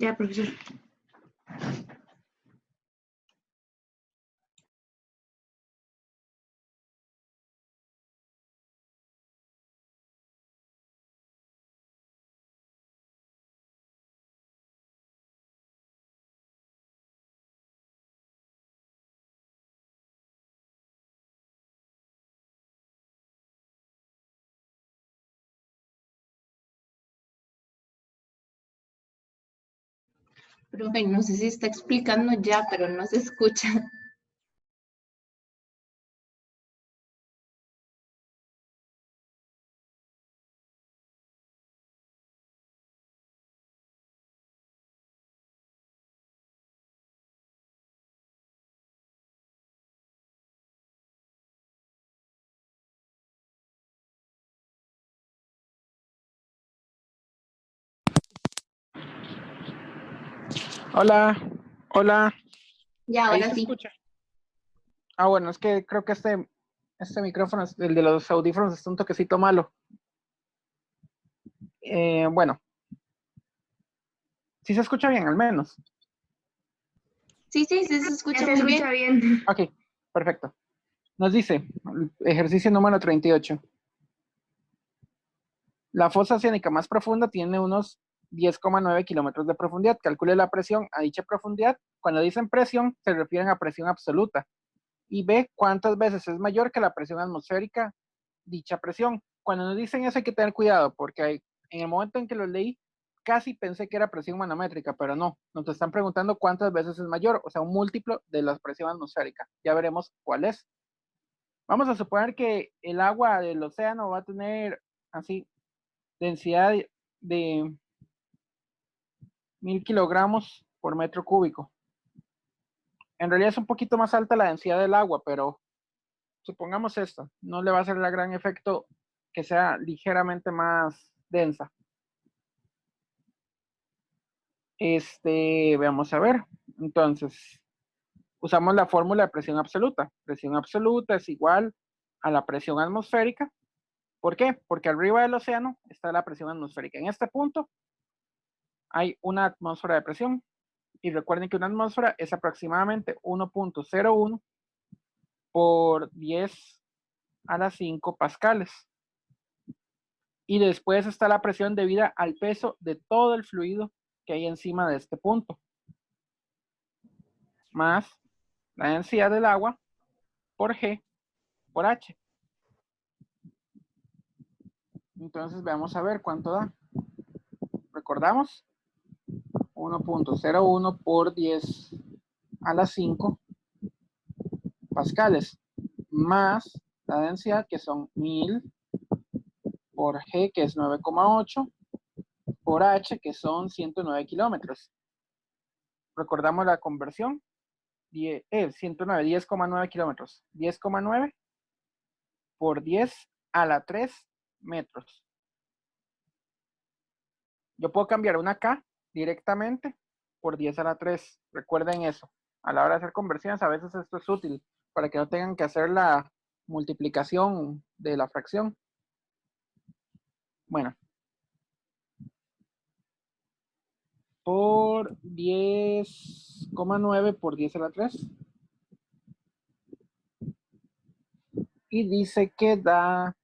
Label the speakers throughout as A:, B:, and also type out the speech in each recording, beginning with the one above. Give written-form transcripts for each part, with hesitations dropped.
A: Ya, profesor.
B: Profe, no sé si está explicando ya, pero no se escucha.
C: Hola, hola.
B: Ya,
C: Ahí
B: ahora
C: se
B: sí.
C: escucha. Ah, bueno, es que creo que este micrófono, el de los audífonos, está un toquecito malo. Bueno, sí se escucha bien, al menos.
B: Sí, se escucha
A: Ya se
B: muy bien.
A: escucha bien.
C: Ok, perfecto. Nos dice, ejercicio número 38. La fosa oceánica más profunda tiene unos 10,9 kilómetros de profundidad. Calcule la presión a dicha profundidad. Cuando dicen presión, se refieren a presión absoluta. Y ve cuántas veces es mayor que la presión atmosférica dicha presión. Cuando nos dicen eso hay que tener cuidado, porque en el momento en que lo leí, casi pensé que era presión manométrica, pero no. Nos están preguntando cuántas veces es mayor, o sea, un múltiplo de la presión atmosférica. Ya veremos cuál es. Vamos a suponer que el agua del océano va a tener así densidad de 1000 kilogramos por metro cúbico. En realidad es un poquito más alta la densidad del agua, pero supongamos esto, no le va a hacer el gran efecto que sea ligeramente más densa. Vamos a ver. Entonces, usamos la fórmula de presión absoluta. Presión absoluta es igual a la presión atmosférica. ¿Por qué? Porque arriba del océano está la presión atmosférica. En este punto hay una atmósfera de presión. Y recuerden que una atmósfera es aproximadamente 1.01 por 10 a la 5 pascales. Y después está la presión debida al peso de todo el fluido que hay encima de este punto, más la densidad del agua por G por H. Entonces veamos a ver cuánto da. Recordamos, 1.01 por 10 a la 5 pascales, más la densidad que son 1000 por G, que es 9,8, por H, que son 109 kilómetros. Recordamos la conversión, 109, 10,9 kilómetros. 10,9 por 10 a la 3 metros. Yo puedo cambiar una K directamente por 10 a la 3. Recuerden eso. A la hora de hacer conversiones, a veces esto es útil para que no tengan que hacer la multiplicación de la fracción. Bueno, por 10,9 por 10 a la 3. Y dice que da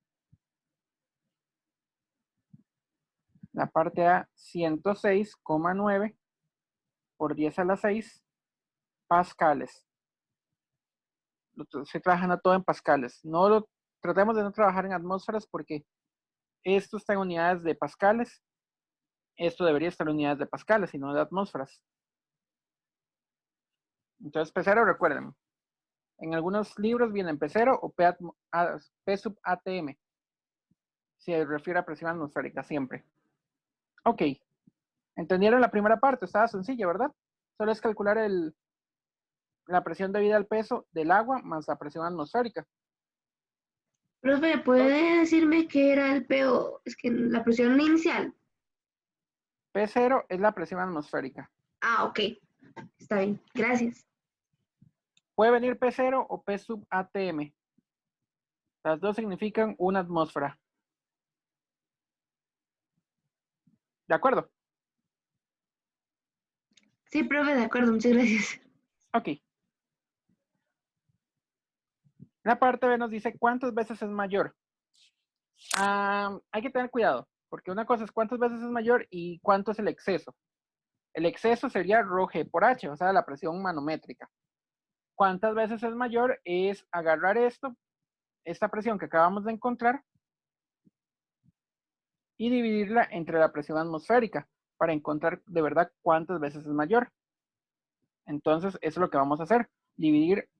C: la parte A 106,9 por 10 a la 6 pascales. Se trabajan todo en pascales. Tratemos de no trabajar en atmósferas porque esto está en unidades de pascales. Esto debería estar en unidades de pascales y no de atmósferas. Entonces, P0, recuerden. En algunos libros vienen P0 o P sub ATM. Se refiere a presión atmosférica siempre. Ok. ¿Entendieron la primera parte? Estaba sencilla, ¿verdad? Solo es calcular la presión debida al peso del agua más la presión atmosférica.
A: Profe, ¿puede decirme qué era el PO? Es que la presión inicial.
C: P0 es la presión atmosférica.
A: Ah, ok. Está bien. Gracias.
C: Puede venir P0 o P sub ATM. Las dos significan una atmósfera. ¿De acuerdo?
A: Sí, profe, de acuerdo, muchas gracias.
C: Ok. La parte B nos dice cuántas veces es mayor. Hay que tener cuidado, porque una cosa es cuántas veces es mayor y cuánto es el exceso. El exceso sería ρg por h, o sea, la presión manométrica. ¿Cuántas veces es mayor? Es agarrar esta presión que acabamos de encontrar, y dividirla entre la presión atmosférica para encontrar de verdad cuántas veces es mayor. Entonces, eso es lo que vamos a hacer. Dividir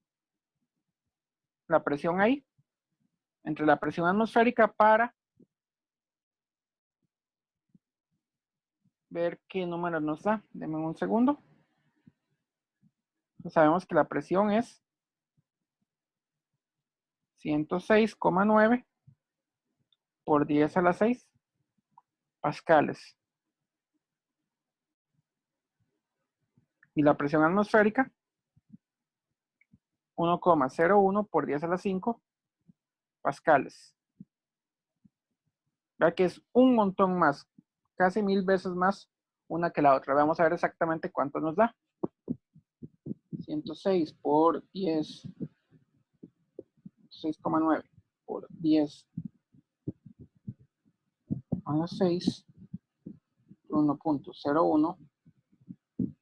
C: la presión ahí entre la presión atmosférica para ver qué número nos da. Denme un segundo. Sabemos que la presión es 106,9 por 10 a la 6 pascales. Y la presión atmosférica, 1,01 por 10 a la 5 pascales. Vea que es un montón más, casi 1000 veces más una que la otra. Vamos a ver exactamente cuánto nos da. 106 por 10, 6,9 por 10 a la 6, 1,01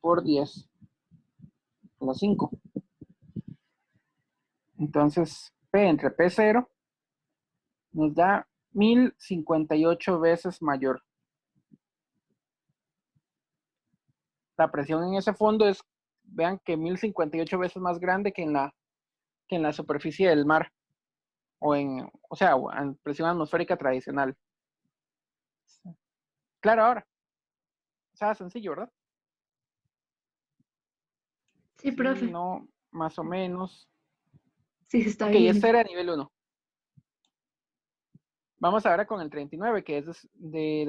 C: por 10 a la 5. Entonces, P entre P0 nos da 1058 veces mayor. La presión en ese fondo es, vean que 1058 veces más grande que en la superficie del mar, o sea, en presión atmosférica tradicional. Claro, ahora. O sea, sencillo, ¿verdad?
A: Sí,
C: Sí,
A: profe.
C: no, más o menos.
A: Sí, está
C: Ok,
A: bien.
C: este era nivel 1. Vamos ahora con el 39, que es de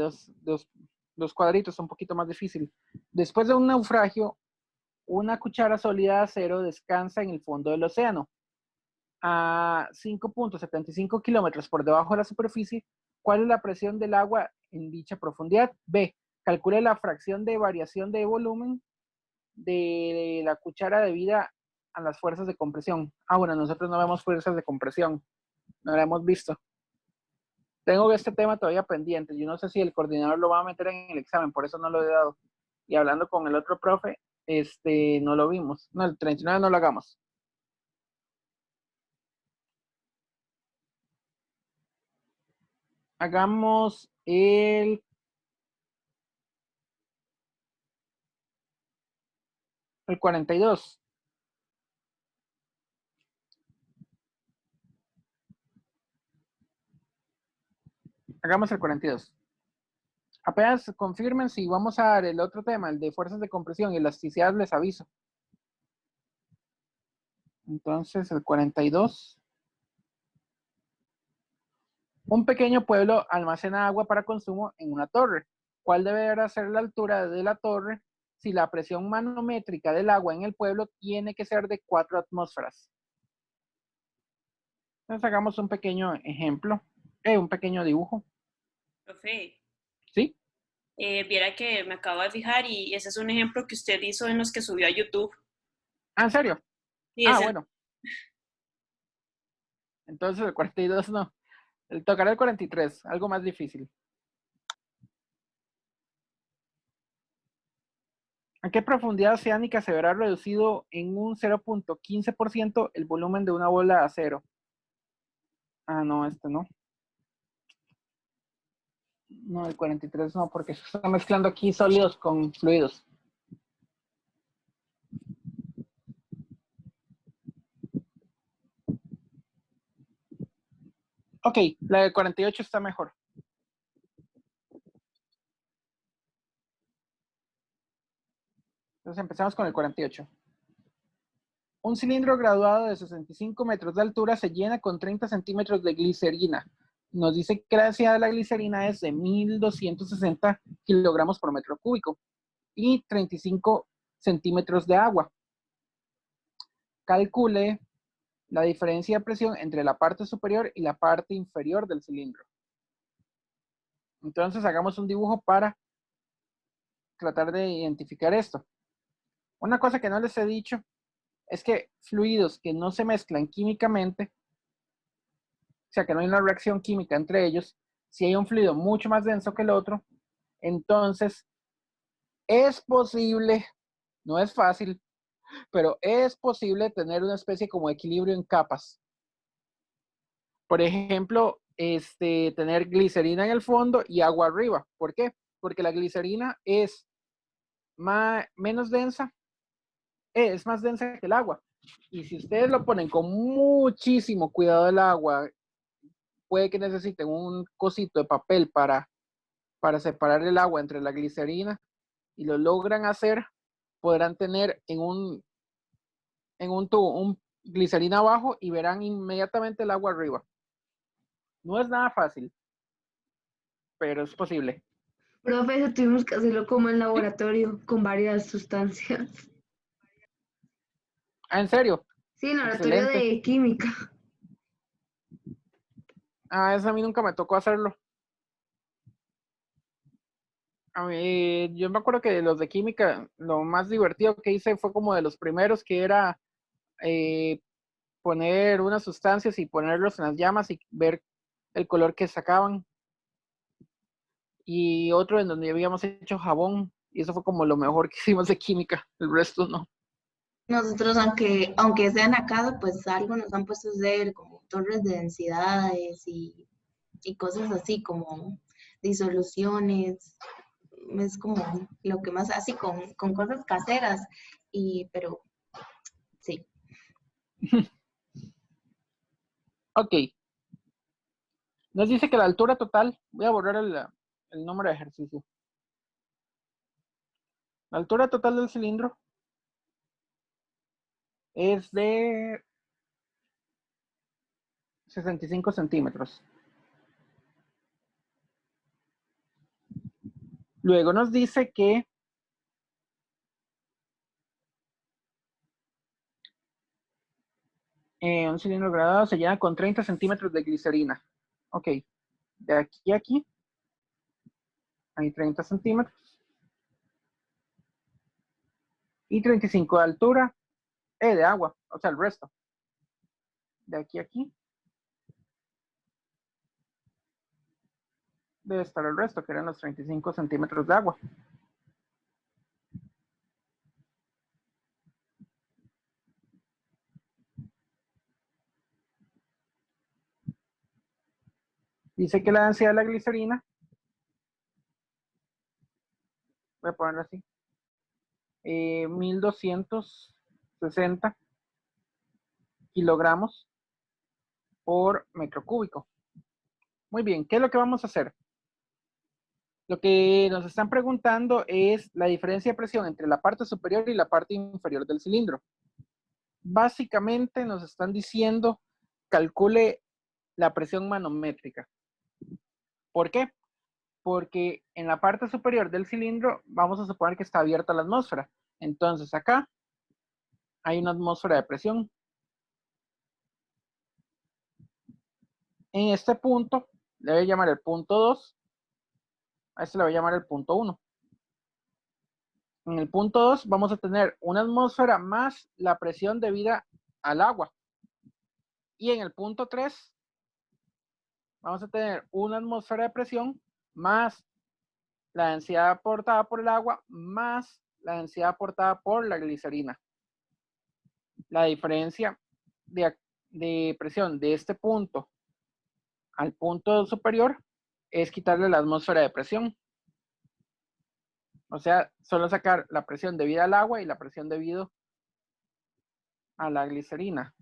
C: dos cuadritos, un poquito más difícil. Después de un naufragio, una cuchara sólida de acero descansa en el fondo del océano, a 5,75 kilómetros por debajo de la superficie. ¿Cuál es la presión del agua en dicha profundidad? B. Calcule la fracción de variación de volumen de la cuchara debida a las fuerzas de compresión. Bueno, nosotros no vemos fuerzas de compresión, no la hemos visto. Tengo este tema todavía pendiente. Yo no sé si el coordinador lo va a meter en el examen, por eso no lo he dado. Y hablando con el otro profe, no lo vimos. No, el 39 no lo hagamos. Hagamos el 42. Hagamos el 42. Apenas confirmen si vamos a dar el otro tema, el de fuerzas de compresión y elasticidad, les aviso. Entonces, el 42. Un pequeño pueblo almacena agua para consumo en una torre. ¿Cuál deberá ser la altura de la torre si la presión manométrica del agua en el pueblo tiene que ser de 4 atmósferas? Entonces hagamos un pequeño ejemplo, un pequeño dibujo.
D: Profe,
C: ¿Sí?
D: viera que me acabo de fijar y ese es un ejemplo que usted hizo en los que subió a YouTube.
C: ¿En serio?
D: Sí, ese,
C: Bueno. Entonces el 42 no. Tocará el 43, algo más difícil. ¿A qué profundidad oceánica se verá reducido en un 0,15% el volumen de una bola de acero? No, no. No, el 43 no, porque se está mezclando aquí sólidos con fluidos. Ok, la del 48 está mejor. Entonces empezamos con el 48. Un cilindro graduado de 65 metros de altura se llena con 30 centímetros de glicerina. Nos dice que la densidad de la glicerina es de 1260 kilogramos por metro cúbico y 35 centímetros de agua. Calcule la diferencia de presión entre la parte superior y la parte inferior del cilindro. Entonces hagamos un dibujo para tratar de identificar esto. Una cosa que no les he dicho es que fluidos que no se mezclan químicamente, o sea, que no hay una reacción química entre ellos, si hay un fluido mucho más denso que el otro, entonces es posible, no es fácil, pero es posible tener una especie como de equilibrio en capas. Por ejemplo, tener glicerina en el fondo y agua arriba. ¿Por qué? Porque la glicerina es menos densa, es más densa que el agua. Y si ustedes lo ponen con muchísimo cuidado el agua, puede que necesiten un cosito de papel para separar el agua entre la glicerina y lo logran hacer, podrán tener en un tubo un glicerina abajo y verán inmediatamente el agua arriba. No es nada fácil, pero es posible.
A: Profe, eso tuvimos que hacerlo como en
C: ¿Sí?
A: laboratorio, con varias sustancias.
C: Ah, ¿en serio?
A: Sí, en laboratorio
C: Excelente.
A: de química.
C: Ah, eso a mí nunca me tocó hacerlo. A mí, yo me acuerdo que los de química, lo más divertido que hice fue como de los primeros, que era eh, poner unas sustancias y ponerlos en las llamas y ver el color que sacaban. Y otro en donde habíamos hecho jabón, y eso fue como lo mejor que hicimos de química, el resto no.
B: Nosotros, aunque sean acá, pues algo nos han puesto a hacer como torres de densidades y cosas así como disoluciones. Es como lo que más así con cosas caseras. Pero sí.
C: Ok, nos dice que la altura total, voy a borrar el número de ejercicio. La altura total del cilindro es de 65 centímetros. Luego nos dice que un cilindro graduado se llena con 30 centímetros de glicerina. Ok, de aquí a aquí hay 30 centímetros. Y 35 de altura, de agua, o sea, el resto. De aquí a aquí debe estar el resto, que eran los 35 centímetros de agua. Dice que la densidad de la glicerina, voy a ponerlo así, 1260 kilogramos por metro cúbico. Muy bien, ¿qué es lo que vamos a hacer? Lo que nos están preguntando es la diferencia de presión entre la parte superior y la parte inferior del cilindro. Básicamente nos están diciendo, calcule la presión manométrica. ¿Por qué? Porque en la parte superior del cilindro vamos a suponer que está abierta la atmósfera. Entonces acá hay una atmósfera de presión. En este punto le voy a llamar el punto 2, a este le voy a llamar el punto 1. En el punto 2 vamos a tener una atmósfera más la presión debida al agua. Y en el punto 3 vamos a tener una atmósfera de presión más la densidad aportada por el agua más la densidad aportada por la glicerina. La diferencia de presión de este punto al punto superior es quitarle la atmósfera de presión. O sea, solo sacar la presión debida al agua y la presión debido a la glicerina.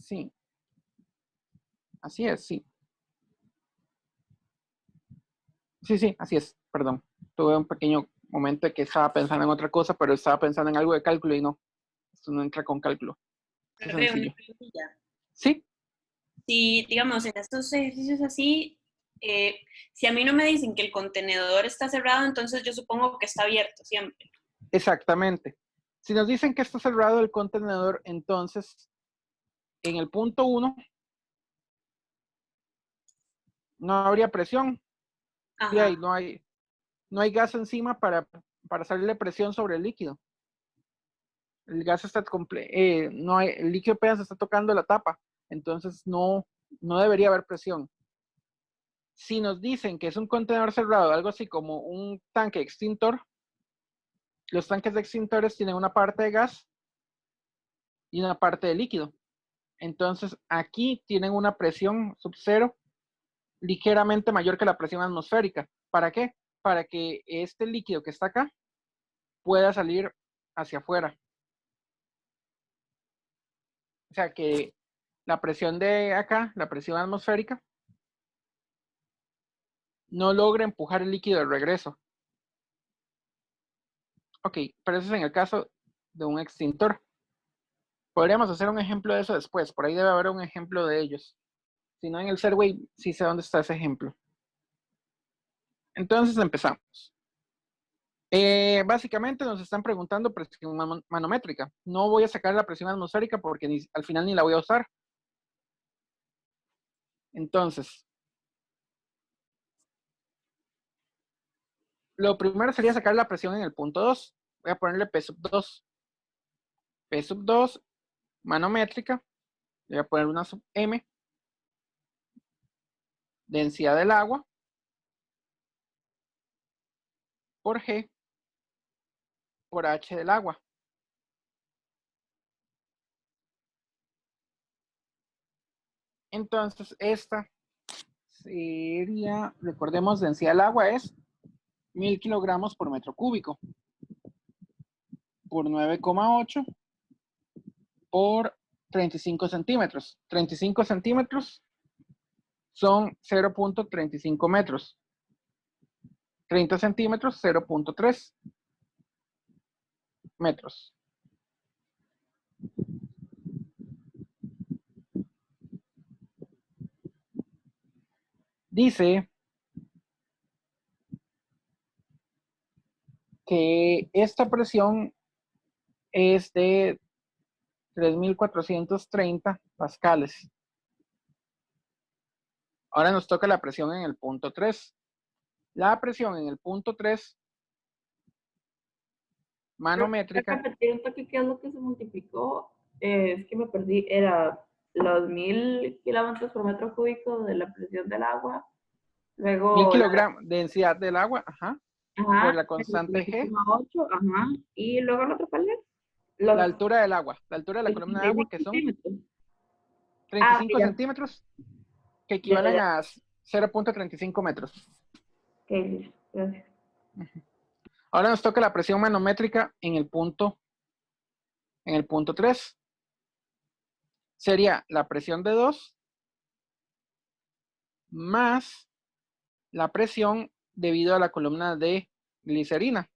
C: Sí. Así es, sí. Sí, así es. Perdón. Tuve un pequeño momento de que estaba pensando en otra cosa, pero estaba pensando en algo de cálculo y no. Esto no entra con cálculo. Es
D: Profe, una
C: sencillo.
D: preguntilla.
C: Sí,
D: Si, digamos, en estos ejercicios así, si a mí no me dicen que el contenedor está cerrado, entonces yo supongo que está abierto siempre.
C: exactamente. Si nos dicen que está cerrado el contenedor, entonces en el punto 1 no habría presión. Y ahí
D: Ajá.
C: no hay. no hay gas encima para hacerle presión sobre el líquido. El gas está no hay, el líquido apenas está tocando la tapa, entonces no debería haber presión. Si nos dicen que es un contenedor cerrado, algo así como un tanque extintor, los tanques de extintores tienen una parte de gas y una parte de líquido. Entonces aquí tienen una presión sub cero ligeramente mayor que la presión atmosférica. ¿Para qué? Para que este líquido que está acá pueda salir hacia afuera. O sea que la presión de acá, la presión atmosférica, no logra empujar el líquido de regreso. Ok, pero eso es en el caso de un extintor. Podríamos hacer un ejemplo de eso después. Por ahí debe haber un ejemplo de ellos. Si no, en el Serway sí sé dónde está ese ejemplo. Entonces empezamos. Básicamente nos están preguntando presión manométrica. No voy a sacar la presión atmosférica porque al final ni la voy a usar. Entonces, lo primero sería sacar la presión en el punto 2. Voy a ponerle P sub 2. P sub 2, manométrica. Le voy a poner una sub M. Densidad del agua por G por H del agua. Entonces, esta sería, recordemos, densidad del agua es 1000 kilogramos por metro cúbico por 9,8 por 35 centímetros. 35 centímetros son 0.35 metros. 30 centímetros, 0.3 metros. Dice que esta presión es de 3430 pascales. Ahora nos toca la presión en el punto 3. La presión en el punto 3, manométrica.
E: Repetir un toque, ¿qué es lo que se multiplicó? Es que me perdí, era los 1000 kilómetros por metro cúbico de la presión del agua,
C: 1000
E: luego
C: kilogramos de densidad del agua, ajá, por la constante G.
E: 8, ajá, y luego el otro, ¿cuál es?
C: La altura del agua, la altura de la columna de agua, que son 35 centímetros, que equivalen a 0.35 metros.
E: Ok, gracias.
C: Ahora nos toca la presión manométrica en el punto 3. Sería la presión de 2 más la presión debido a la columna de glicerina.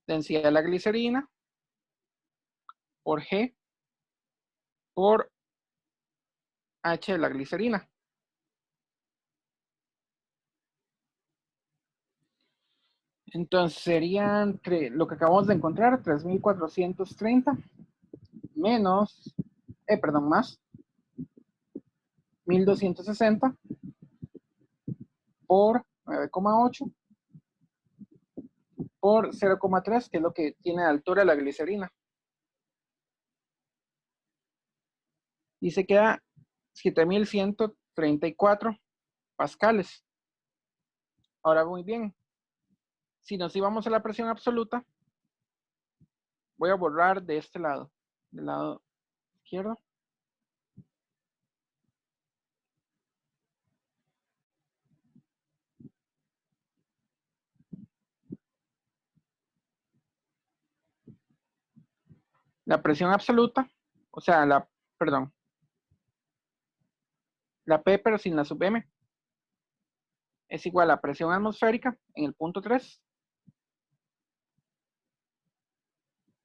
C: Densidad de la glicerina por G por H de la glicerina. Entonces serían lo que acabamos de encontrar, 3430 menos, más 1260 por 9,8 por 0,3, que es lo que tiene de altura la glicerina. Y se queda 7134 pascales. Ahora muy bien, si nos íbamos a la presión absoluta, voy a borrar de este lado, del lado izquierdo. La presión absoluta, o sea, la P pero sin la sub M, es igual a presión atmosférica en el punto 3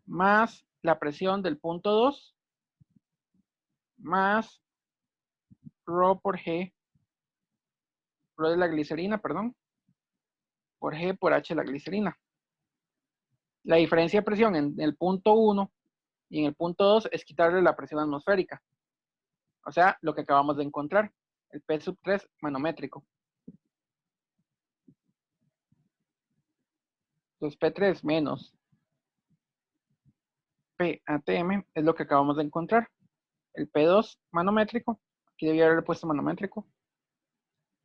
C: más la presión del punto 2 más ρ por G, ρ de la glicerina, perdón, por G por H de la glicerina. La diferencia de presión en el punto 1 y en el punto 2 es quitarle la presión atmosférica. O sea, lo que acabamos de encontrar, el P sub 3 manométrico. Entonces P3 menos PATM es lo que acabamos de encontrar. El P2 manométrico, aquí debía haberle puesto manométrico,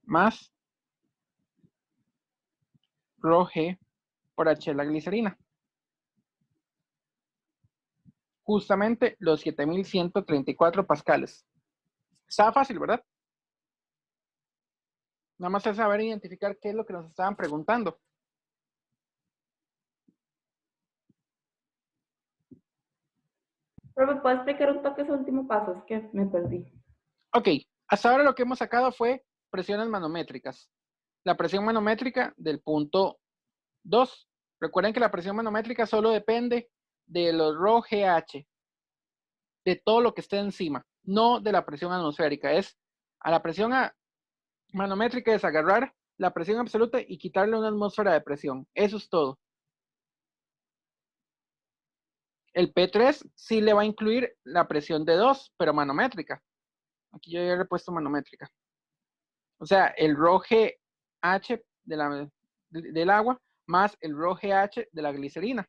C: más ρg por H la glicerina. Justamente los 7134 pascales. Estaba fácil, ¿verdad? Nada más es saber identificar qué es lo que nos estaban preguntando.
E: Pero me puedes explicar un toque ese último paso, es que me perdí.
C: Ok, hasta ahora lo que hemos sacado fue presiones manométricas. La presión manométrica del punto 2. Recuerden que la presión manométrica solo depende de los ρgh, de todo lo que esté encima, no de la presión atmosférica. Es a la presión manométrica es agarrar la presión absoluta y quitarle una atmósfera de presión. Eso es todo. El P3 sí le va a incluir la presión de 2, pero manométrica. Aquí yo ya he puesto manométrica. O sea, el ρgh del agua más el ρgh de la glicerina.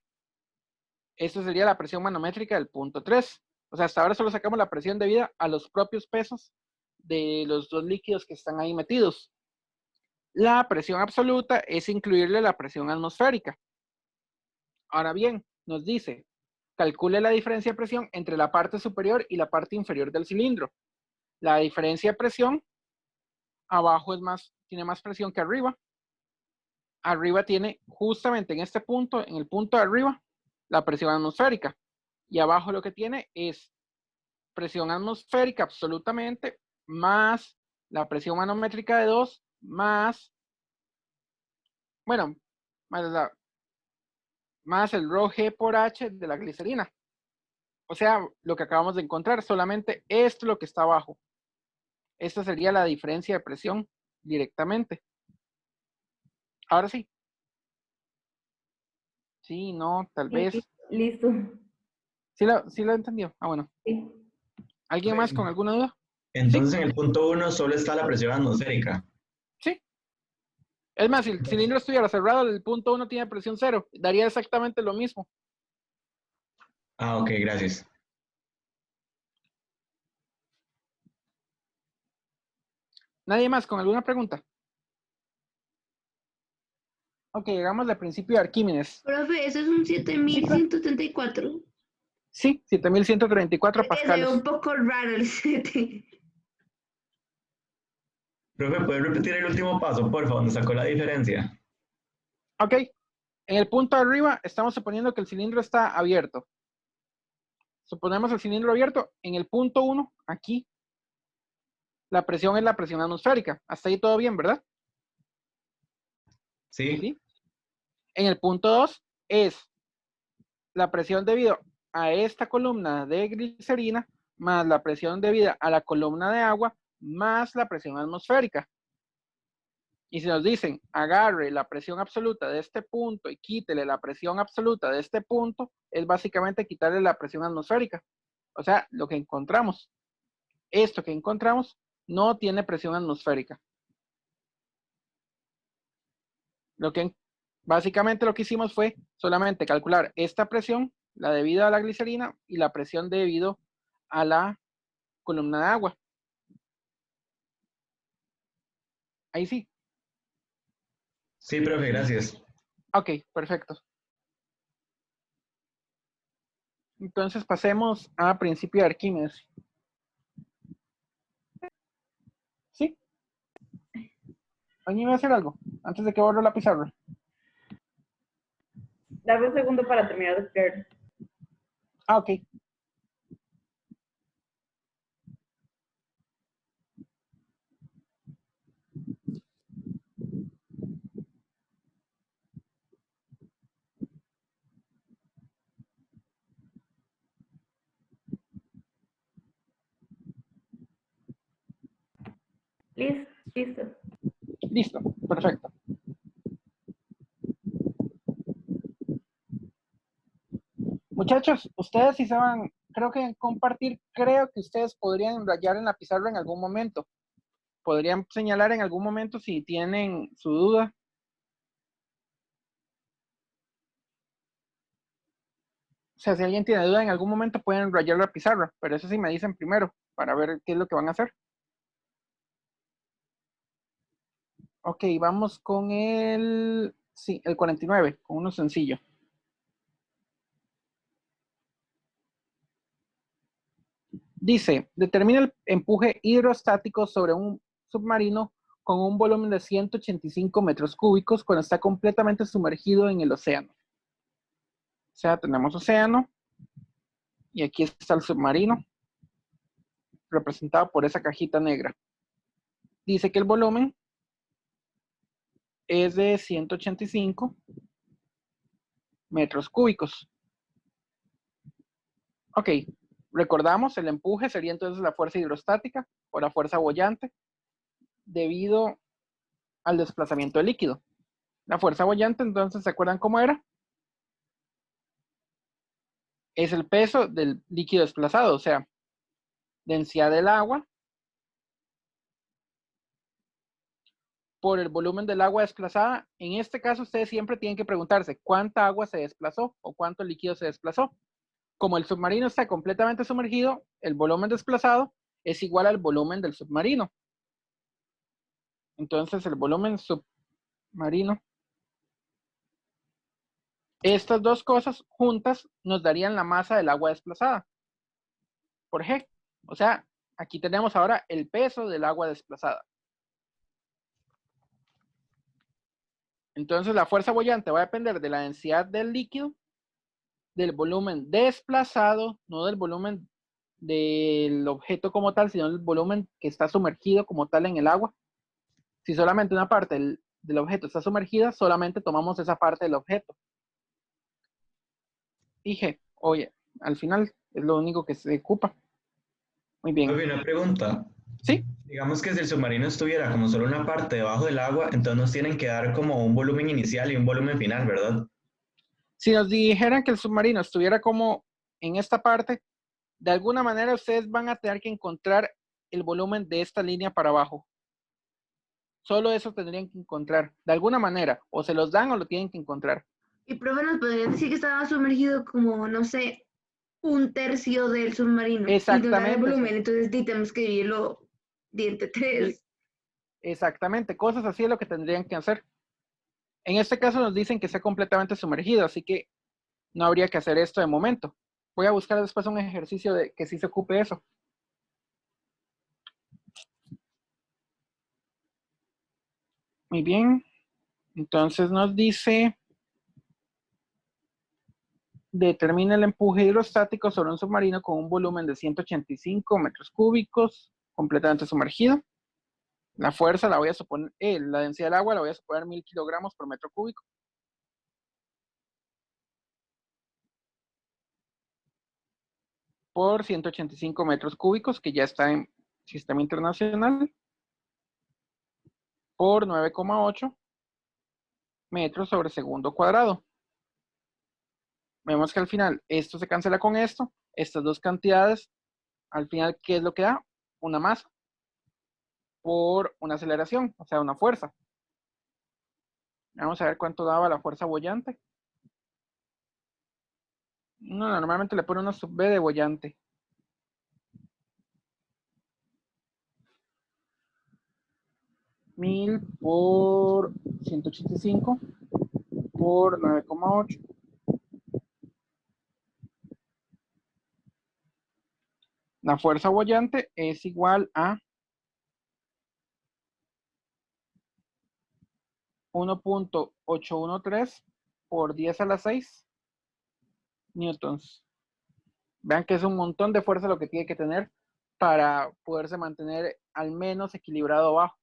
C: Eso sería la presión manométrica del punto 3. O sea, hasta ahora solo sacamos la presión debida a los propios pesos de los dos líquidos que están ahí metidos. La presión absoluta es incluirle la presión atmosférica. Ahora bien, nos dice, calcule la diferencia de presión entre la parte superior y la parte inferior del cilindro. La diferencia de presión, abajo tiene más presión que arriba. Arriba tiene justamente en este punto, en el punto de arriba, la presión atmosférica. Y abajo lo que tiene es presión atmosférica absolutamente, más la presión manométrica de 2, más, bueno, más el ρg por H de la glicerina. O sea, lo que acabamos de encontrar, solamente esto es lo que está abajo. Esta sería la diferencia de presión directamente. Ahora sí. Sí, no, tal vez.
E: Listo.
C: ¿Sí lo entendió? Ah, bueno.
E: Sí.
C: ¿Alguien más con alguna duda?
F: Entonces
C: Sí,
F: en el punto 1 solo está la presión atmosférica.
C: sí. Es más, si el cilindro estuviera cerrado, el punto 1 tiene presión 0. Daría exactamente lo mismo.
F: Ah, ok, gracias.
C: ¿Nadie más con alguna pregunta? Ok, llegamos al principio de Arquímedes.
A: Profe, eso es un 7134.
C: Sí, 7134
A: Se ve
C: pascales.
A: un poco raro el 7.
F: Profe, ¿puedes repetir el último paso, por favor, donde sacó la diferencia?
C: Ok, en el punto de arriba estamos suponiendo que el cilindro está abierto. Suponemos el cilindro abierto. En el punto 1, aquí, la presión es la presión atmosférica. Hasta ahí todo bien, ¿verdad?
F: Sí.
C: ¿Sí? En el punto 2 es la presión debido a esta columna de glicerina más la presión debida a la columna de agua más la presión atmosférica. Y si nos dicen, agarre la presión absoluta de este punto y quítele la presión absoluta de este punto, es básicamente quitarle la presión atmosférica. O sea, lo que encontramos. Esto que encontramos no tiene presión atmosférica. Básicamente lo que hicimos fue solamente calcular esta presión, la debida a la glicerina, y la presión debido a la columna de agua. Ahí sí.
F: Sí, profe, gracias.
C: Ok, perfecto. Entonces pasemos a principio de Arquímedes. ¿Sí? ¿Alguien va a hacer algo antes de que borre la pizarra?
E: Dame un segundo para terminar de estudiar.
C: Ah, ok.
E: Listo.
C: Listo, perfecto. Muchachos, ustedes si saben, creo que en compartir, creo que ustedes podrían rayar en la pizarra en algún momento. Podrían señalar en algún momento si tienen su duda. sea, si alguien tiene duda en algún momento pueden rayar la pizarra, pero eso sí me dicen primero para ver qué es lo que van a hacer. Ok, vamos con el 49, con uno sencillo. Dice, determina el empuje hidrostático sobre un submarino con un volumen de 185 metros cúbicos cuando está completamente sumergido en el océano. O sea, tenemos océano y aquí está el submarino representado por esa cajita negra. Dice que el volumen es de 185 metros cúbicos. Ok, recordamos, el empuje sería entonces la fuerza hidrostática o la fuerza boyante debido al desplazamiento del líquido. La fuerza boyante, entonces, ¿se acuerdan cómo era? Es el peso del líquido desplazado, o sea, densidad del agua por el volumen del agua desplazada. En este caso, ustedes siempre tienen que preguntarse cuánta agua se desplazó o cuánto líquido se desplazó. Como el submarino está completamente sumergido, el volumen desplazado es igual al volumen del submarino. Entonces, el volumen submarino, estas dos cosas juntas nos darían la masa del agua desplazada por G. O sea, aquí tenemos ahora el peso del agua desplazada. Entonces, la fuerza boyante va a depender de la densidad del líquido, del volumen desplazado, no del volumen del objeto como tal, sino del volumen que está sumergido como tal en el agua. Si solamente una parte del objeto está sumergida, solamente tomamos esa parte del objeto. Dije, oye, al final es lo único que se ocupa. Muy bien.
F: Profe, una pregunta.
C: ¿Sí?
F: Digamos que si el submarino estuviera como solo una parte debajo del agua, entonces nos tienen que dar como un volumen inicial y un volumen final, ¿verdad?
C: Si nos dijeran que el submarino estuviera como en esta parte, de alguna manera ustedes van a tener que encontrar el volumen de esta línea para abajo. Solo eso tendrían que encontrar, de alguna manera, o se los dan o lo tienen que encontrar.
A: Y profe, nos podrían decir que estaba sumergido como, no sé, un tercio del submarino. Y nos da el
C: Exactamente,
A: volumen, entonces tenemos que dividirlo entre
C: y-
A: 3.
C: exactamente, cosas así es lo que tendrían que hacer. En este caso nos dicen que está completamente sumergido, así que no habría que hacer esto de momento. Voy a buscar después un ejercicio de que sí se ocupe eso. Muy bien, entonces nos dice, determina el empuje hidrostático sobre un submarino con un volumen de 185 metros cúbicos, completamente sumergido. La fuerza la voy a suponer, la densidad del agua la voy a suponer 1000 kilogramos por metro cúbico. Por 185 metros cúbicos, que ya está en sistema internacional, por 9,8 metros sobre segundo cuadrado. Vemos que al final esto se cancela con esto, estas dos cantidades, al final, ¿qué es lo que da? Una masa por una aceleración, o sea, una fuerza. Vamos a ver cuánto daba la fuerza boyante. No, normalmente le pone una sub B de boyante. Mil por 185 por 9,8. La fuerza boyante es igual a 1,813 por 10 a la 6 newtons. Vean que es un montón de fuerza lo que tiene que tener para poderse mantener al menos equilibrado abajo.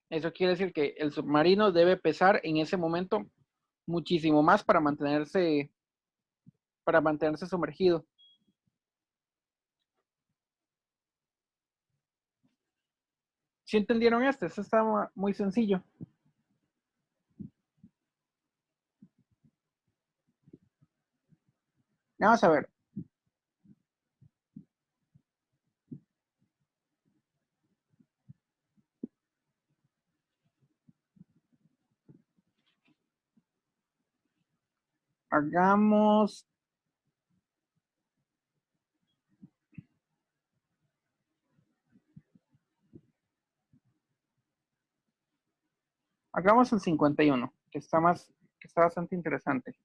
C: Eso quiere decir que el submarino debe pesar en ese momento muchísimo más para mantenerse sumergido. ¿Sí entendieron esto? Esto está muy sencillo. Vamos a ver. Hagamos el 51, que está bastante interesante.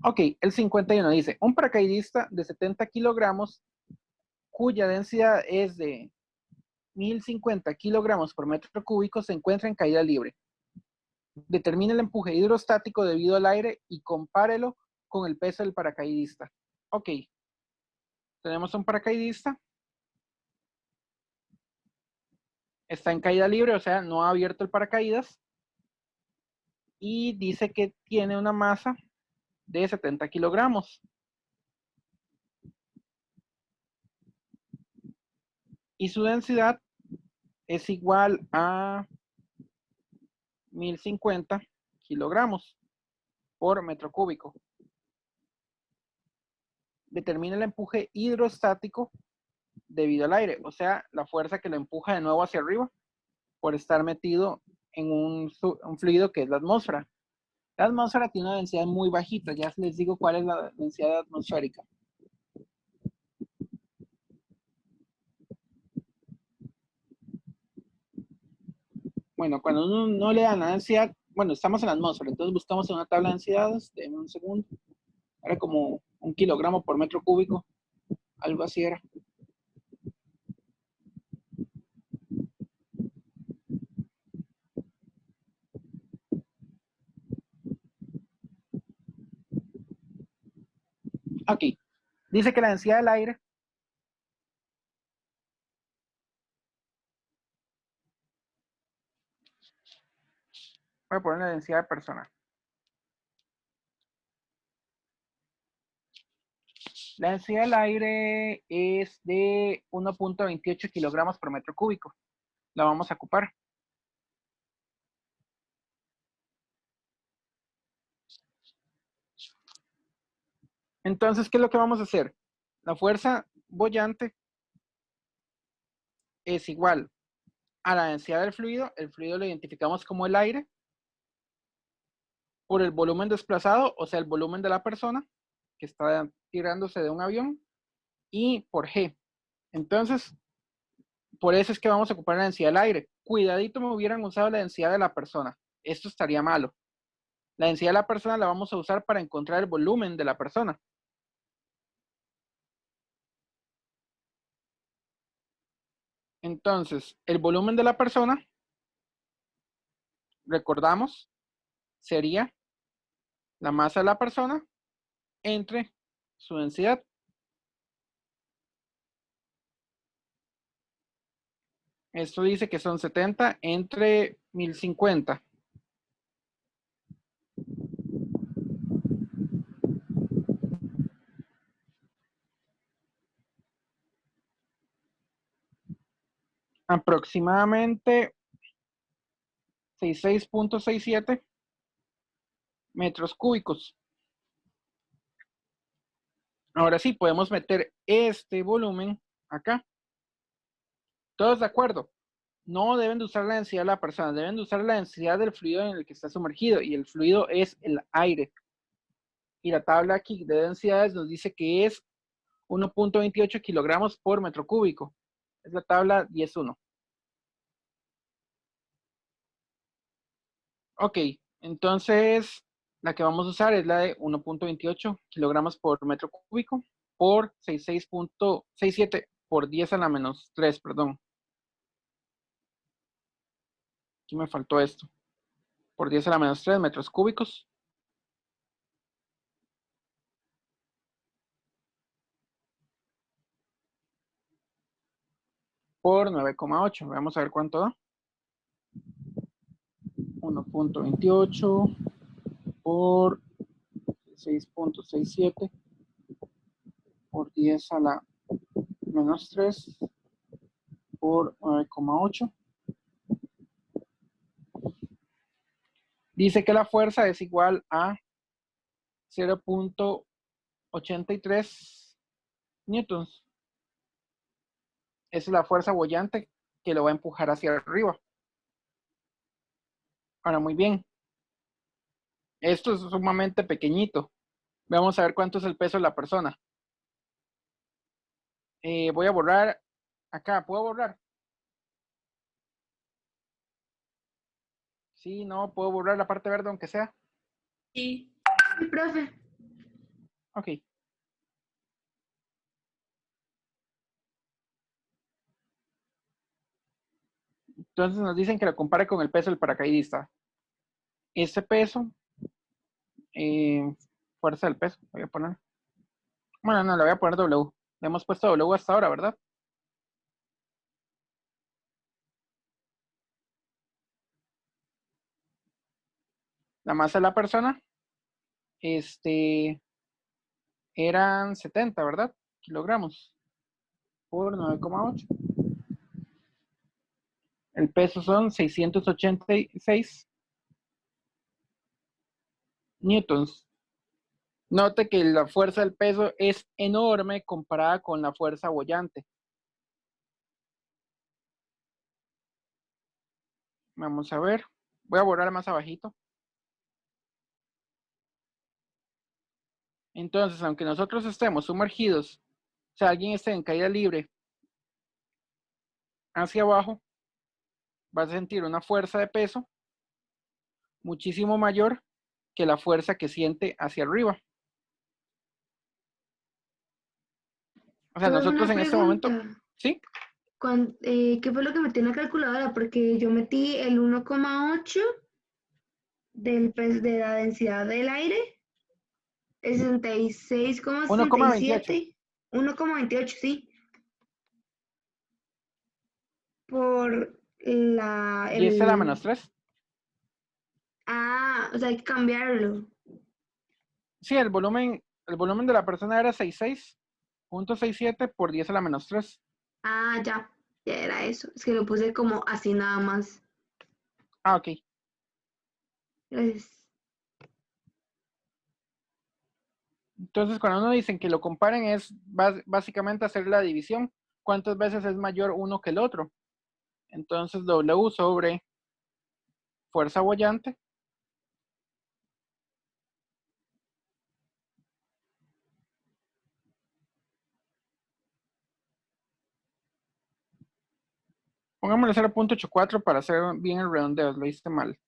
C: Ok, el 51 dice, un paracaidista de 70 kilogramos cuya densidad es de 1050 kilogramos por metro cúbico se encuentra en caída libre. Determine el empuje hidrostático debido al aire y compárelo con el peso del paracaidista. Ok, tenemos un paracaidista. Está en caída libre, o sea, no ha abierto el paracaídas. Y dice que tiene una masa de 70 kilogramos. Y su densidad es igual a 1050 kilogramos por metro cúbico. Determina el empuje hidrostático debido al aire, o sea, la fuerza que lo empuja de nuevo hacia arriba por estar metido en un fluido que es la atmósfera. La atmósfera tiene una densidad muy bajita, ya les digo cuál es la densidad atmosférica. Bueno, cuando uno no le da la densidad, bueno, estamos en la atmósfera, entonces buscamos en una tabla de densidades, en un segundo, era como 1 kilogramo por metro cúbico, algo así era. Aquí, dice que la densidad del aire voy a poner la densidad de persona. La densidad del aire es de 1.28 kilogramos por metro cúbico. La vamos a ocupar. Entonces, ¿qué es lo que vamos a hacer? La fuerza boyante es igual a la densidad del fluido. El fluido lo identificamos como el aire por el volumen desplazado, o sea, el volumen de la persona que está tirándose de un avión, y por G. Entonces, por eso es que vamos a ocupar la densidad del aire. Cuidadito, me hubieran usado la densidad de la persona. Esto estaría malo. La densidad de la persona la vamos a usar para encontrar el volumen de la persona. Entonces, el volumen de la persona, recordamos, sería la masa de la persona entre su densidad. Esto dice que son 70 entre 1050. Aproximadamente 66.67 metros cúbicos. Ahora sí, podemos meter este volumen acá. ¿Todos de acuerdo? No deben de usar la densidad de la persona, deben de usar la densidad del fluido en el que está sumergido, y el fluido es el aire. Y la tabla aquí de densidades nos dice que es 1.28 kilogramos por metro cúbico. Es la tabla 10.1. Ok, entonces la que vamos a usar es la de 1.28 kilogramos por metro cúbico por 66.67 por 10 a la menos 3, perdón. Aquí me faltó esto. Por 10 a la menos 3 metros cúbicos. Por 9,8. Vamos a ver cuánto da. 1.28 por 6.67 por 10 a la menos 3 por 9,8. Dice que la fuerza es igual a 0.83 newtons. Esa es la fuerza boyante que lo va a empujar hacia arriba. Ahora, muy bien. Esto es sumamente pequeñito. Vamos a ver cuánto es el peso de la persona. Voy a borrar acá. ¿Puedo borrar? Sí, no, puedo borrar la parte verde aunque sea.
D: Sí.
A: Sí, profe.
C: Ok. Entonces nos dicen que lo compare con el peso del paracaidista. Este peso, fuerza del peso, voy a poner. Bueno, no, le voy a poner W. Le hemos puesto W hasta ahora, ¿verdad? La masa de la persona, eran 70, ¿verdad? Kilogramos por 9,8. El peso son 686 newtons. Note que la fuerza del peso es enorme comparada con la fuerza boyante. Vamos a ver. Voy a borrar más abajito. Entonces, aunque nosotros estemos sumergidos, o sea, alguien esté en caída libre hacia abajo, va a sentir una fuerza de peso muchísimo mayor que la fuerza que siente hacia arriba. O sea,
A: Tuve
C: nosotros
A: una
C: en este momento,
A: pregunta.
C: ¿sí?
A: ¿Qué fue lo que metí en la calculadora? Porque yo metí el 1,8 de la densidad del aire, el
C: 1,28.
A: 66,67, 1,28, sí, por
C: 10 a la menos 3.
A: o sea, hay que cambiarlo.
C: Sí, el volumen de la persona era 66.67 por 10 a la menos 3.
A: Ya era eso. Es que lo puse como así nada más.
C: Ah, ok.
A: Gracias.
C: Entonces, cuando uno dicen que lo comparen es básicamente hacer la división. ¿Cuántas veces es mayor uno que el otro? Entonces, W sobre fuerza boyante. Pongámosle 0.84 para hacer bien el redondeo. Lo hice mal.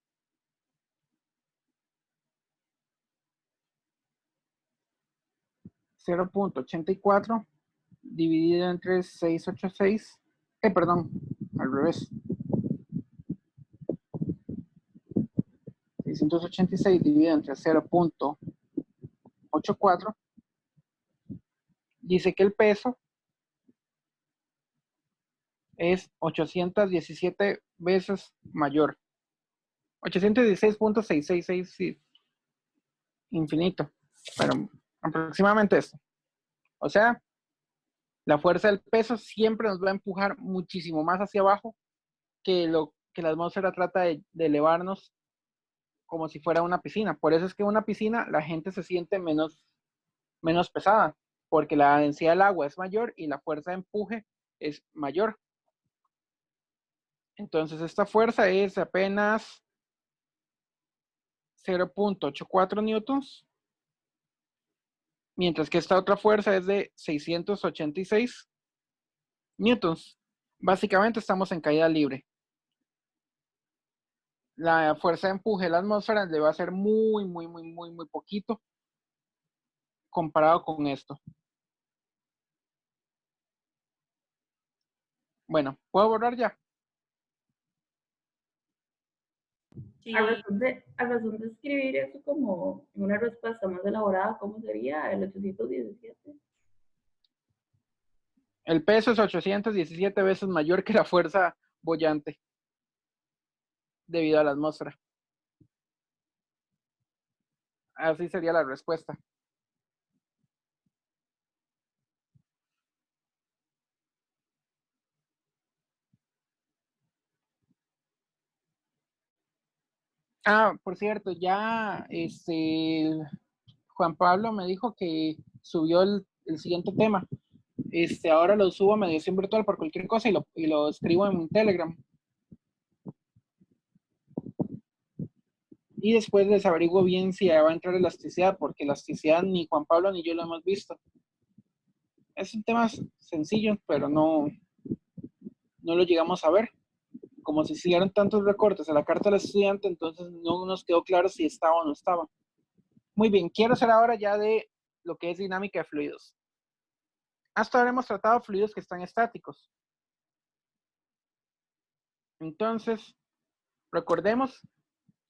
C: .84 dividido entre 686. Perdón, al revés. 686 dividido entre 0.84 dice que el peso es 817 veces mayor. 816.666, sí, infinito, pero aproximadamente esto. O sea, la fuerza del peso siempre nos va a empujar muchísimo más hacia abajo que lo que la atmósfera trata de elevarnos como si fuera una piscina. Por eso es que en una piscina la gente se siente menos pesada, porque la densidad del agua es mayor y la fuerza de empuje es mayor. Entonces esta fuerza es apenas 0.84 newtons, mientras que esta otra fuerza es de 686 newtons. Básicamente estamos en caída libre. La fuerza de empuje de la atmósfera le va a ser muy poquito comparado con esto. Bueno, ¿puedo borrar ya?
E: Sí. A razón de escribir eso como en una respuesta más elaborada, ¿cómo sería el 817?
C: El peso es 817 veces mayor que la fuerza boyante debido a la atmósfera. Así sería la respuesta. Por cierto, ya Juan Pablo me dijo que subió el siguiente tema. Ahora lo subo a mediación virtual por cualquier cosa y lo escribo en Telegram. Y después les averiguo bien si va a entrar elasticidad, porque elasticidad ni Juan Pablo ni yo lo hemos visto. Es un tema sencillo, pero no lo llegamos a ver. Como se hicieron tantos recortes a la carta del estudiante, entonces no nos quedó claro si estaba o no estaba. Muy bien, quiero hacer ahora ya de lo que es dinámica de fluidos. Hasta ahora hemos tratado fluidos que están estáticos. Entonces, recordemos,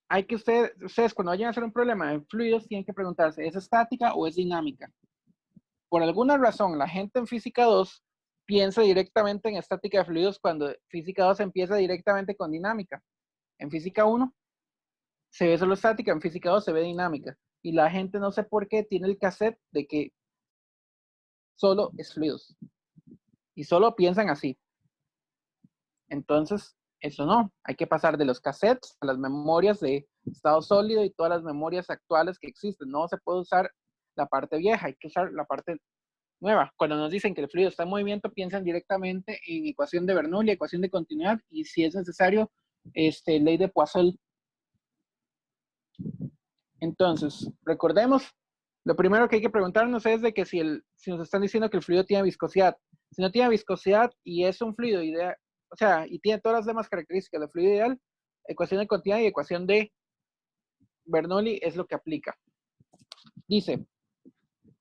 C: hay que ustedes cuando vayan a hacer un problema de fluidos tienen que preguntarse, ¿es estática o es dinámica? Por alguna razón, la gente en física 2 piensa directamente en estática de fluidos cuando física 2 empieza directamente con dinámica. En física 1 se ve solo estática, en física 2 se ve dinámica. Y la gente no sé por qué tiene el cassette de que solo es fluidos. Y solo piensan así. Entonces, eso no. Hay que pasar de los cassettes a las memorias de estado sólido y todas las memorias actuales que existen. No se puede usar la parte vieja, hay que usar la parte nueva. Cuando nos dicen que el fluido está en movimiento, piensan directamente en ecuación de Bernoulli, ecuación de continuidad, y si es necesario, ley de Poiseuille. Entonces, recordemos, lo primero que hay que preguntarnos es de que si nos están diciendo que el fluido tiene viscosidad. Si no tiene viscosidad y es un fluido ideal, o sea, y tiene todas las demás características del fluido ideal, ecuación de continuidad y ecuación de Bernoulli es lo que aplica. Dice,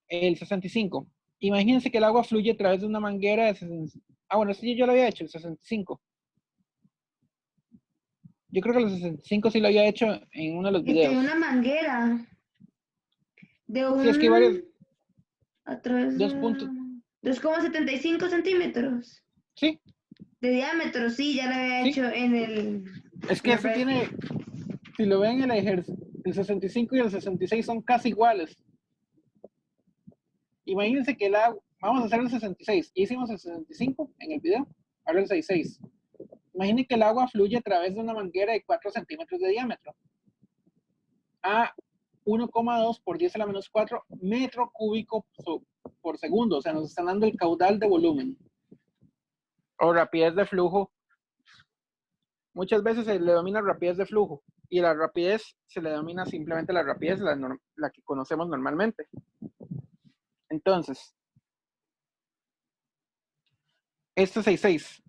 C: el 65. Imagínense que el agua fluye a través de una manguera de 65. Ah, bueno, sí, yo lo había hecho, el 65. Yo creo que el 65 sí lo había hecho en uno de los videos.
A: De una manguera. De un...
C: Sí, es que hay varios...
A: A través de... 2,75 centímetros.
C: Sí.
A: De diámetro, sí, ya lo había hecho en el...
C: Es que este tiene... Si lo ven en el ejercicio, el 65 y el 66 son casi iguales. Imagínense que el agua... Vamos a hacer el 66. Ya hicimos el 65 en el video. Ahora el 66. Imaginen que el agua fluye a través de una manguera de 4 centímetros de diámetro a 1,2 por 10 a la menos 4 metro cúbico por segundo. O sea, nos están dando el caudal de volumen o rapidez de flujo. Muchas veces se le denomina rapidez de flujo y la rapidez se le denomina simplemente la rapidez, la que conocemos normalmente. Entonces, este 66.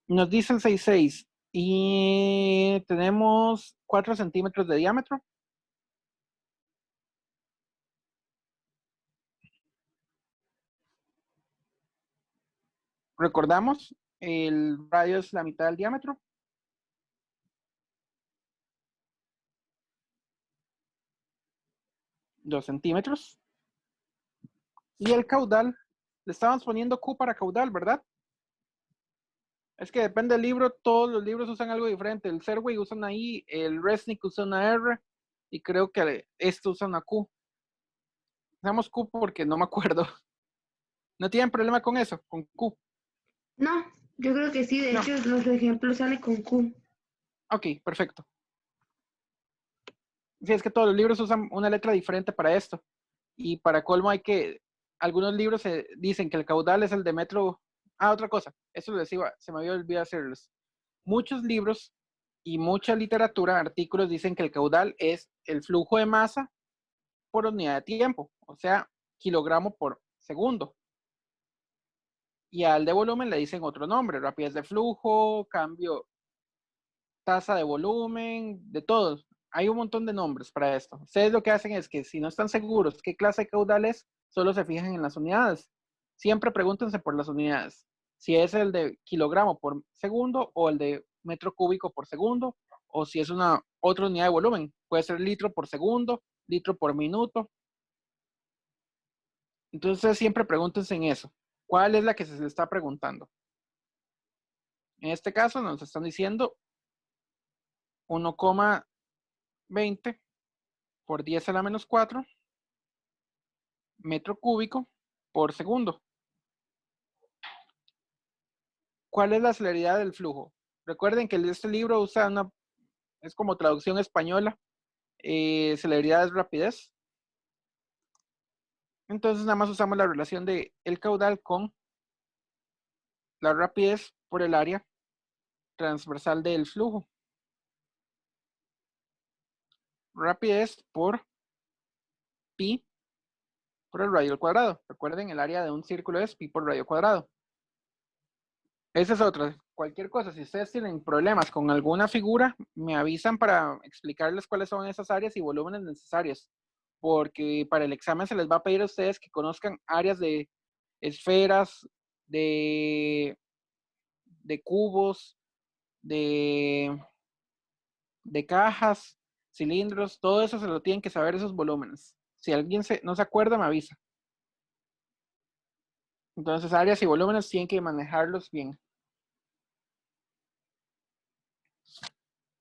C: Nos dice el 66 y tenemos 4 centímetros de diámetro. Recordamos, el radio es la mitad del diámetro. Dos centímetros. Y el caudal, le estábamos poniendo Q para caudal, ¿verdad? Es que depende del libro, todos los libros usan algo diferente. El Serway usa una I, el Resnick usa una R, y creo que esto usa una Q. Usamos Q porque no me acuerdo. ¿No tienen problema con eso, con Q?
A: No, yo creo que sí, de hecho los ejemplos salen con Q.
C: Ok, perfecto. Sí, es que todos los libros usan una letra diferente para esto. Y para colmo algunos libros dicen que el caudal es el de metro. Ah, otra cosa, eso les iba, se me había olvidado hacerles. Muchos libros y mucha literatura, artículos dicen que el caudal es el flujo de masa por unidad de tiempo, o sea, kilogramo por segundo. Y al de volumen le dicen otro nombre, rapidez de flujo, cambio, tasa de volumen, de todos. Hay un montón de nombres para esto. Ustedes lo que hacen es que si no están seguros qué clase de caudal es, solo se fijan en las unidades. Siempre pregúntense por las unidades. Si es el de kilogramo por segundo o el de metro cúbico por segundo, o si es otra unidad de volumen. Puede ser litro por segundo, litro por minuto. Entonces siempre pregúntense en eso. ¿Cuál es la que se les está preguntando? En este caso nos están diciendo 1,20 por 10 a la menos 4 metro cúbico por segundo. ¿Cuál es la celeridad del flujo? Recuerden que este libro usa es como traducción española. Celeridad es rapidez. Entonces nada más usamos la relación de el caudal con la rapidez por el área transversal del flujo. Rapidez por pi por el radio al cuadrado. Recuerden, el área de un círculo es pi por radio cuadrado. Esa es otra. Cualquier cosa, si ustedes tienen problemas con alguna figura, me avisan para explicarles cuáles son esas áreas y volúmenes necesarios. Porque para el examen se les va a pedir a ustedes que conozcan áreas de esferas, de cubos, de cajas, cilindros, todo eso se lo tienen que saber esos volúmenes. Si alguien no se acuerda, me avisa. Entonces, áreas y volúmenes tienen que manejarlos bien.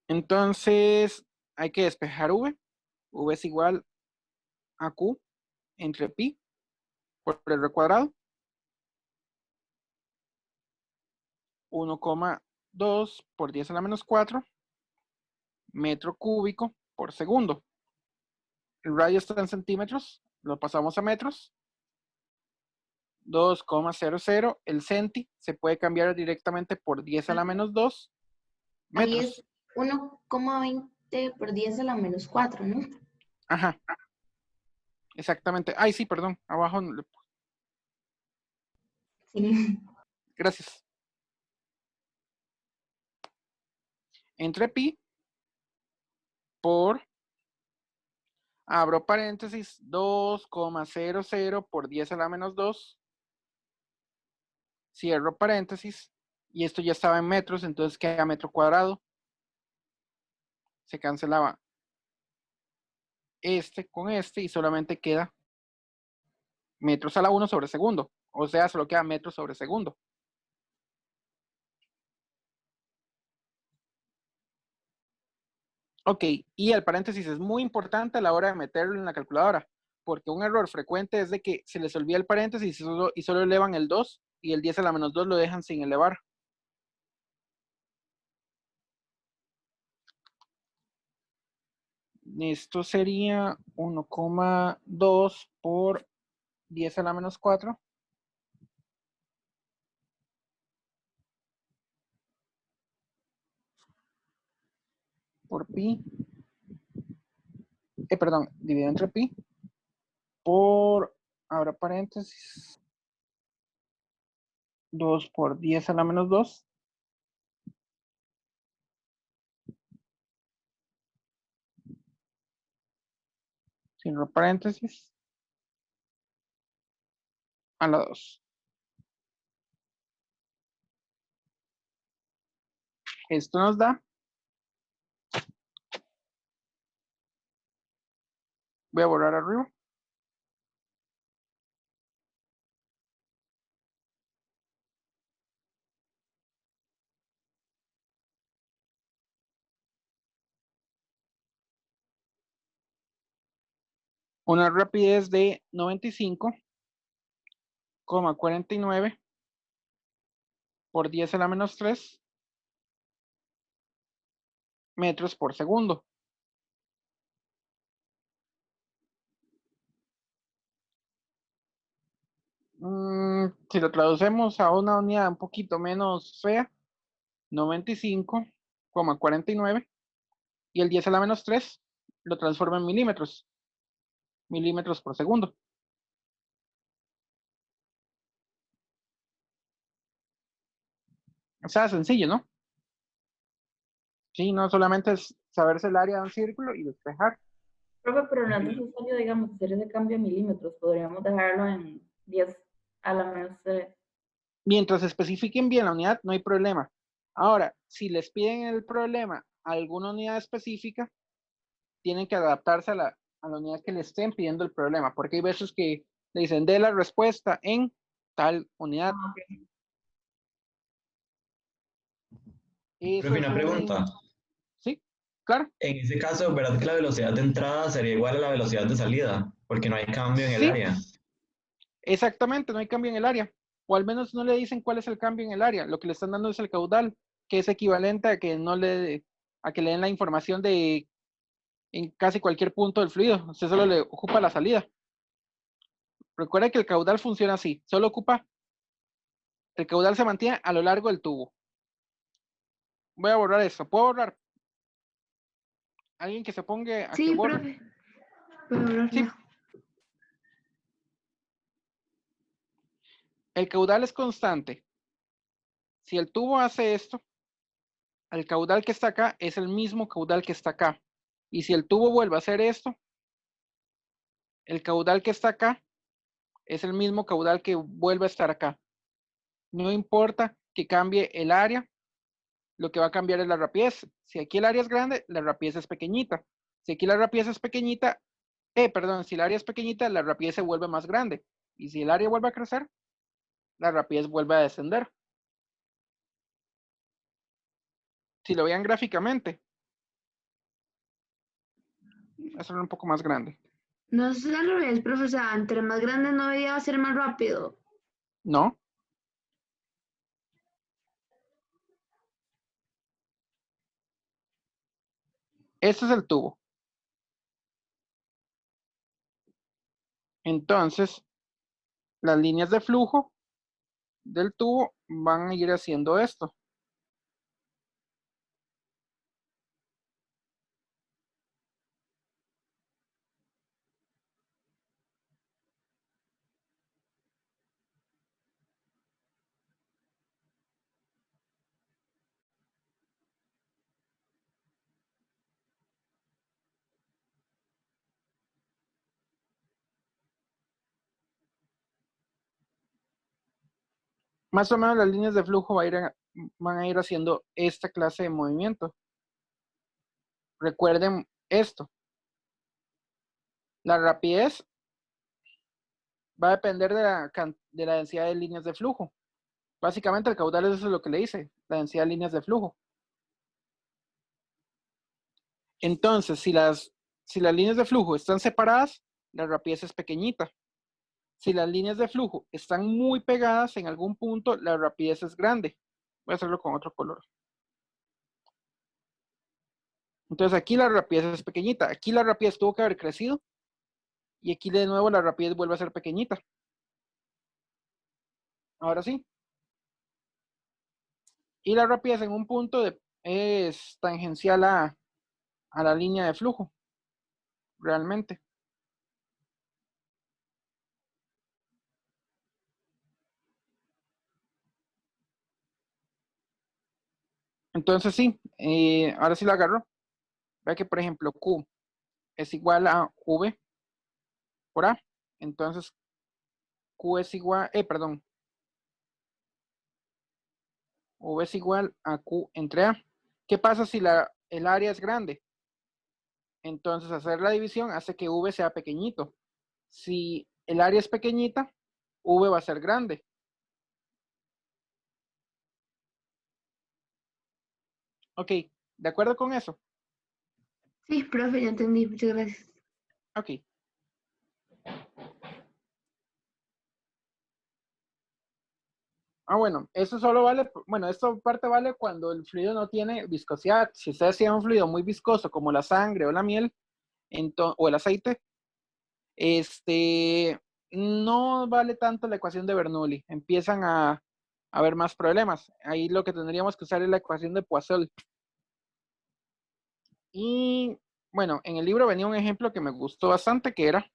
C: Entonces, hay que despejar V. V es igual a Q entre pi por R cuadrado. 1,2 por 10 a la menos 4 metro cúbico por segundo. El radio está en centímetros, lo pasamos a metros. 2,00. El centi se puede cambiar directamente por 10 a la menos 2 metros.
B: Ahí es 1,20 por 10 a la menos 4, ¿no?
C: Ajá. Exactamente. Ay, sí, perdón. Abajo.
B: Sí.
C: Gracias. Entre pi por, abro paréntesis, 2,00 por 10 a la menos 2. Cierro paréntesis. Y esto ya estaba en metros, entonces queda metro cuadrado. Se cancelaba este con este y solamente queda metros a la 1 sobre segundo. O sea, solo queda metros sobre segundo. Ok, y el paréntesis es muy importante a la hora de meterlo en la calculadora, porque un error frecuente es de que se les olvida el paréntesis y solo elevan el 2 y el 10 a la menos 2 lo dejan sin elevar. Esto sería 1,2 por 10 a la menos 4. Por pi. Perdón, dividido entre pi. Por, abra paréntesis, 2 por 10 a la menos 2. Cierro paréntesis. A la 2. Esto nos da. Voy a borrar arriba. Una rapidez de 95,49 por 10 a la menos 3 metros por segundo. Si lo traducemos a una unidad un poquito menos fea, 95,49 y el 10 a la menos 3 lo transforma en milímetros. Milímetros por segundo. O sea, sencillo, ¿no? Sí, no solamente es saberse el área de un círculo y despejar.
E: Profe, pero no es necesario, digamos, hacer ese cambio en milímetros. Podríamos dejarlo en 10 a la menos 3.
C: Mientras especifiquen bien la unidad, no hay problema. Ahora, si les piden el problema a alguna unidad específica, tienen que adaptarse a la unidad que le estén pidiendo el problema, porque hay veces que le dicen, dé la respuesta en tal unidad.
F: Profe, una pregunta.
C: Sí, claro.
F: En ese caso, ¿verdad que la velocidad de entrada sería igual a la velocidad de salida? Porque no hay cambio en el área.
C: Exactamente, no hay cambio en el área. O al menos no le dicen cuál es el cambio en el área. Lo que le están dando es el caudal, que es equivalente a que le den la información de en casi cualquier punto del fluido. Usted solo le ocupa la salida. Recuerda que el caudal funciona así. Solo ocupa El caudal se mantiene a lo largo del tubo. Voy a borrar esto. ¿Puedo borrar? ¿Alguien que se ponga a que borre?
A: Profe. Puedo borrarla.
C: Sí. El caudal es constante. Si el tubo hace esto, el caudal que está acá es el mismo caudal que está acá. Y si el tubo vuelve a hacer esto, el caudal que está acá es el mismo caudal que vuelve a estar acá. No importa que cambie el área, lo que va a cambiar es la rapidez. Si aquí el área es grande, la rapidez es pequeñita. Si aquí la rapidez es pequeñita, si el área es pequeñita, la rapidez se vuelve más grande. Y si el área vuelve a crecer, la rapidez vuelve a descender. Si lo vean gráficamente, va a ser un poco más grande.
A: No sé al revés, profe, o sea, entre más grande no debería ser más rápido.
C: No. Este es el tubo. Entonces, las líneas de flujo del tubo van a ir haciendo esto. Más o menos las líneas de flujo van a ir haciendo esta clase de movimiento. Recuerden esto. La rapidez va a depender de la densidad de líneas de flujo. Básicamente el caudal eso es lo que le dice, la densidad de líneas de flujo. Entonces, si las líneas de flujo están separadas, la rapidez es pequeñita. Si las líneas de flujo están muy pegadas en algún punto, la rapidez es grande. Voy a hacerlo con otro color. Entonces aquí la rapidez es pequeñita. Aquí la rapidez tuvo que haber crecido. Y aquí de nuevo la rapidez vuelve a ser pequeñita. Ahora sí. Y la rapidez en un punto es tangencial a la línea de flujo. Realmente. Entonces sí, ahora sí lo agarro. Vea que por ejemplo Q es igual a V por A. Entonces Q es igual, V es igual a Q entre A. ¿Qué pasa si el área es grande? Entonces hacer la división hace que V sea pequeñito. Si el área es pequeñita, V va a ser grande. Ok, ¿de acuerdo con eso?
A: Sí, profe, ya entendí. Muchas gracias.
C: Ok. Bueno, eso solo vale, bueno, esta parte vale cuando el fluido no tiene viscosidad. Si ustedes tienen un fluido muy viscoso como la sangre o la miel o el aceite, no vale tanto la ecuación de Bernoulli. Empiezan a haber más problemas. Ahí lo que tendríamos que usar es la ecuación de Poiseuille. Y bueno, en el libro venía un ejemplo que me gustó bastante, que era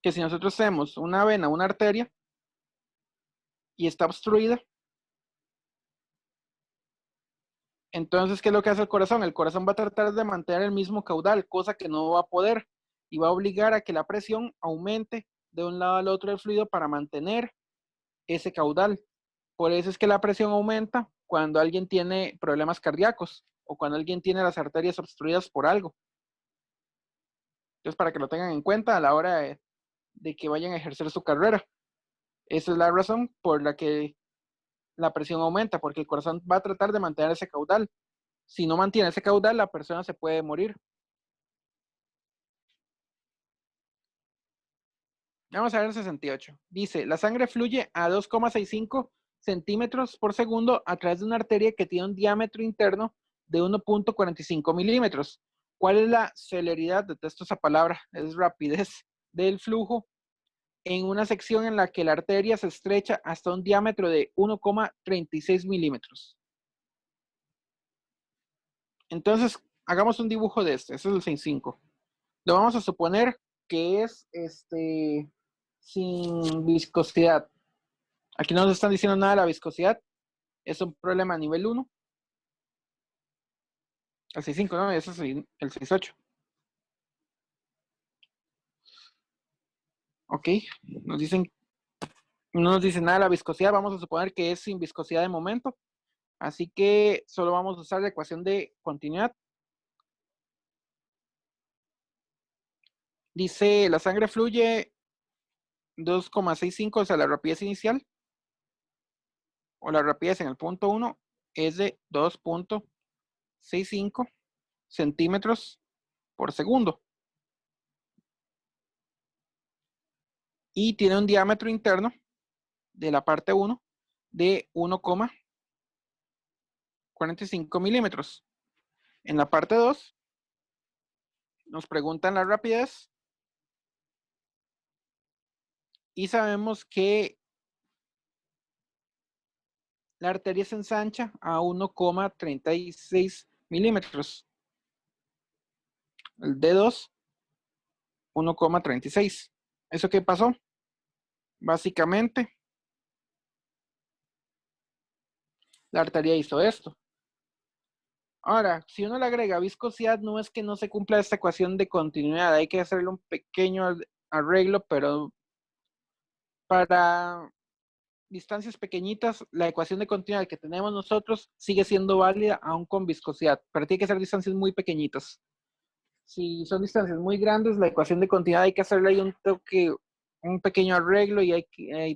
C: que si nosotros tenemos una vena, una arteria, y está obstruida, entonces, ¿qué es lo que hace el corazón? El corazón va a tratar de mantener el mismo caudal, cosa que no va a poder, y va a obligar a que la presión aumente de un lado al otro del fluido para mantener ese caudal. Por eso es que la presión aumenta cuando alguien tiene problemas cardíacos o cuando alguien tiene las arterias obstruidas por algo. Entonces, para que lo tengan en cuenta a la hora de que vayan a ejercer su carrera. Esa es la razón por la que la presión aumenta, porque el corazón va a tratar de mantener ese caudal. Si no mantiene ese caudal, la persona se puede morir. Vamos a ver el 68. Dice, la sangre fluye a 2,65 centímetros por segundo a través de una arteria que tiene un diámetro interno de 1,45 milímetros. ¿Cuál es la celeridad? Detesto esa palabra, es rapidez del flujo en una sección en la que la arteria se estrecha hasta un diámetro de 1,36 milímetros. Entonces, hagamos un dibujo de este. Este es el 6.5. Lo vamos a suponer que es sin viscosidad. Aquí no nos están diciendo nada de la viscosidad. Es un problema a nivel 1. El 6.5, ¿no? Ese es el 6.8. Ok. No nos dicen nada de la viscosidad. Vamos a suponer que es sin viscosidad de momento. Así que solo vamos a usar la ecuación de continuidad. Dice, la sangre fluye 2,65, o sea, la rapidez inicial, o la rapidez en el punto 1 es de 2,65 centímetros por segundo. Y tiene un diámetro interno de la parte 1 de 1,45 milímetros. En la parte 2 nos preguntan la rapidez y sabemos que la arteria se ensancha a 1,36 milímetros. El D2, 1,36. ¿Eso qué pasó? Básicamente, la arteria hizo esto. Ahora, si uno le agrega viscosidad, no es que no se cumpla esta ecuación de continuidad. Hay que hacerle un pequeño arreglo, pero para distancias pequeñitas, la ecuación de continuidad que tenemos nosotros sigue siendo válida aún con viscosidad, pero tiene que ser distancias muy pequeñitas. Si son distancias muy grandes, la ecuación de continuidad hay que hacerle ahí un pequeño arreglo y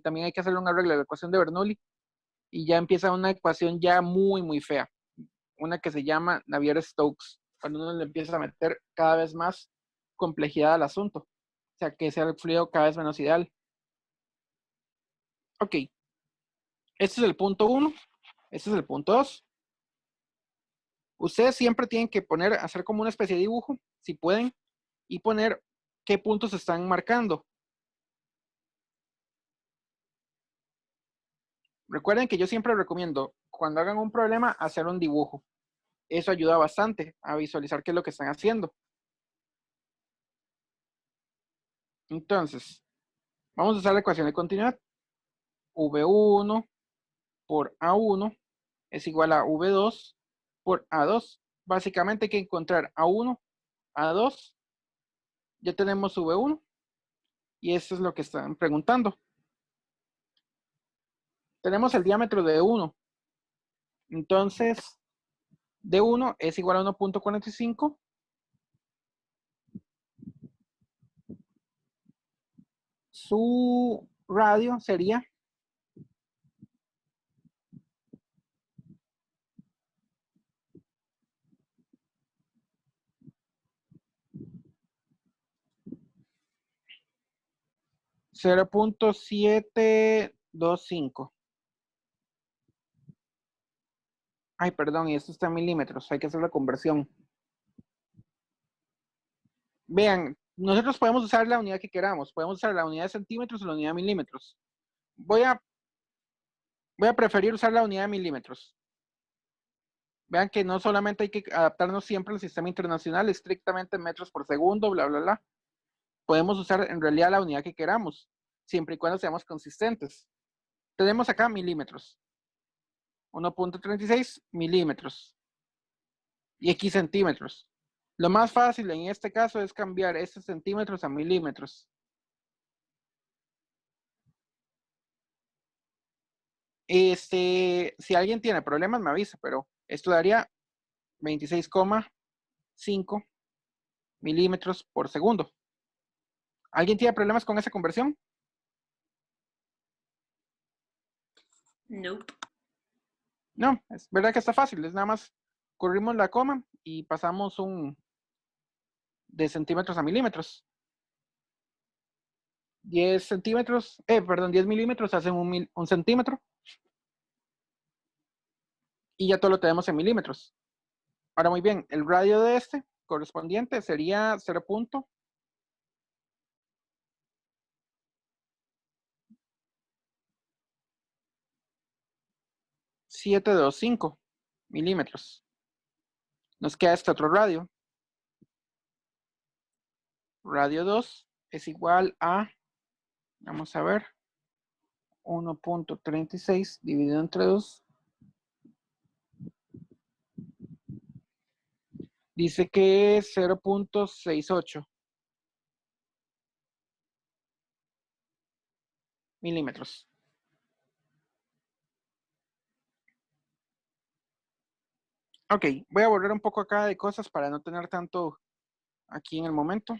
C: también hay que hacerle un arreglo de la ecuación de Bernoulli y ya empieza una ecuación ya muy, muy fea. Una que se llama Navier-Stokes, cuando uno le empieza a meter cada vez más complejidad al asunto. O sea, que sea el fluido cada vez menos ideal. Ok. Este es el punto 1. Este es el punto 2. Ustedes siempre tienen que hacer como una especie de dibujo, si pueden, y poner qué puntos están marcando. Recuerden que yo siempre recomiendo, cuando hagan un problema, hacer un dibujo. Eso ayuda bastante a visualizar qué es lo que están haciendo. Entonces, vamos a usar la ecuación de continuidad. V1 por A1 es igual a V2 por A2. Básicamente hay que encontrar A1, A2. Ya tenemos V1 y eso es lo que están preguntando. Tenemos el diámetro de 1. Entonces, D1 es igual a 1,45. Su radio sería 0,725. Ay, perdón, y esto está en milímetros. Hay que hacer la conversión. Vean, nosotros podemos usar la unidad que queramos. Podemos usar la unidad de centímetros o la unidad de milímetros. Voy a preferir usar la unidad de milímetros. Vean que no solamente hay que adaptarnos siempre al sistema internacional, estrictamente en metros por segundo, bla, bla, bla. Podemos usar en realidad la unidad que queramos, siempre y cuando seamos consistentes. Tenemos acá milímetros. 1,36 milímetros. Y aquí centímetros. Lo más fácil en este caso es cambiar estos centímetros a milímetros. Si alguien tiene problemas me avisa, pero esto daría 26,5 milímetros por segundo. ¿Alguien tiene problemas con esa conversión?
D: Nope.
C: No, es verdad que está fácil. Es nada más corrimos la coma y pasamos de centímetros a milímetros. 10 centímetros, 10 milímetros hacen un centímetro. Y ya todo lo tenemos en milímetros. Ahora muy bien, el radio de este correspondiente sería 0. 0.725 milímetros. Nos queda este otro radio. Radio 2 es igual a, vamos a ver, 1.36 dividido entre 2. Dice que es 0.68 milímetros. Ok, voy a borrar un poco acá de cosas para no tener tanto aquí en el momento.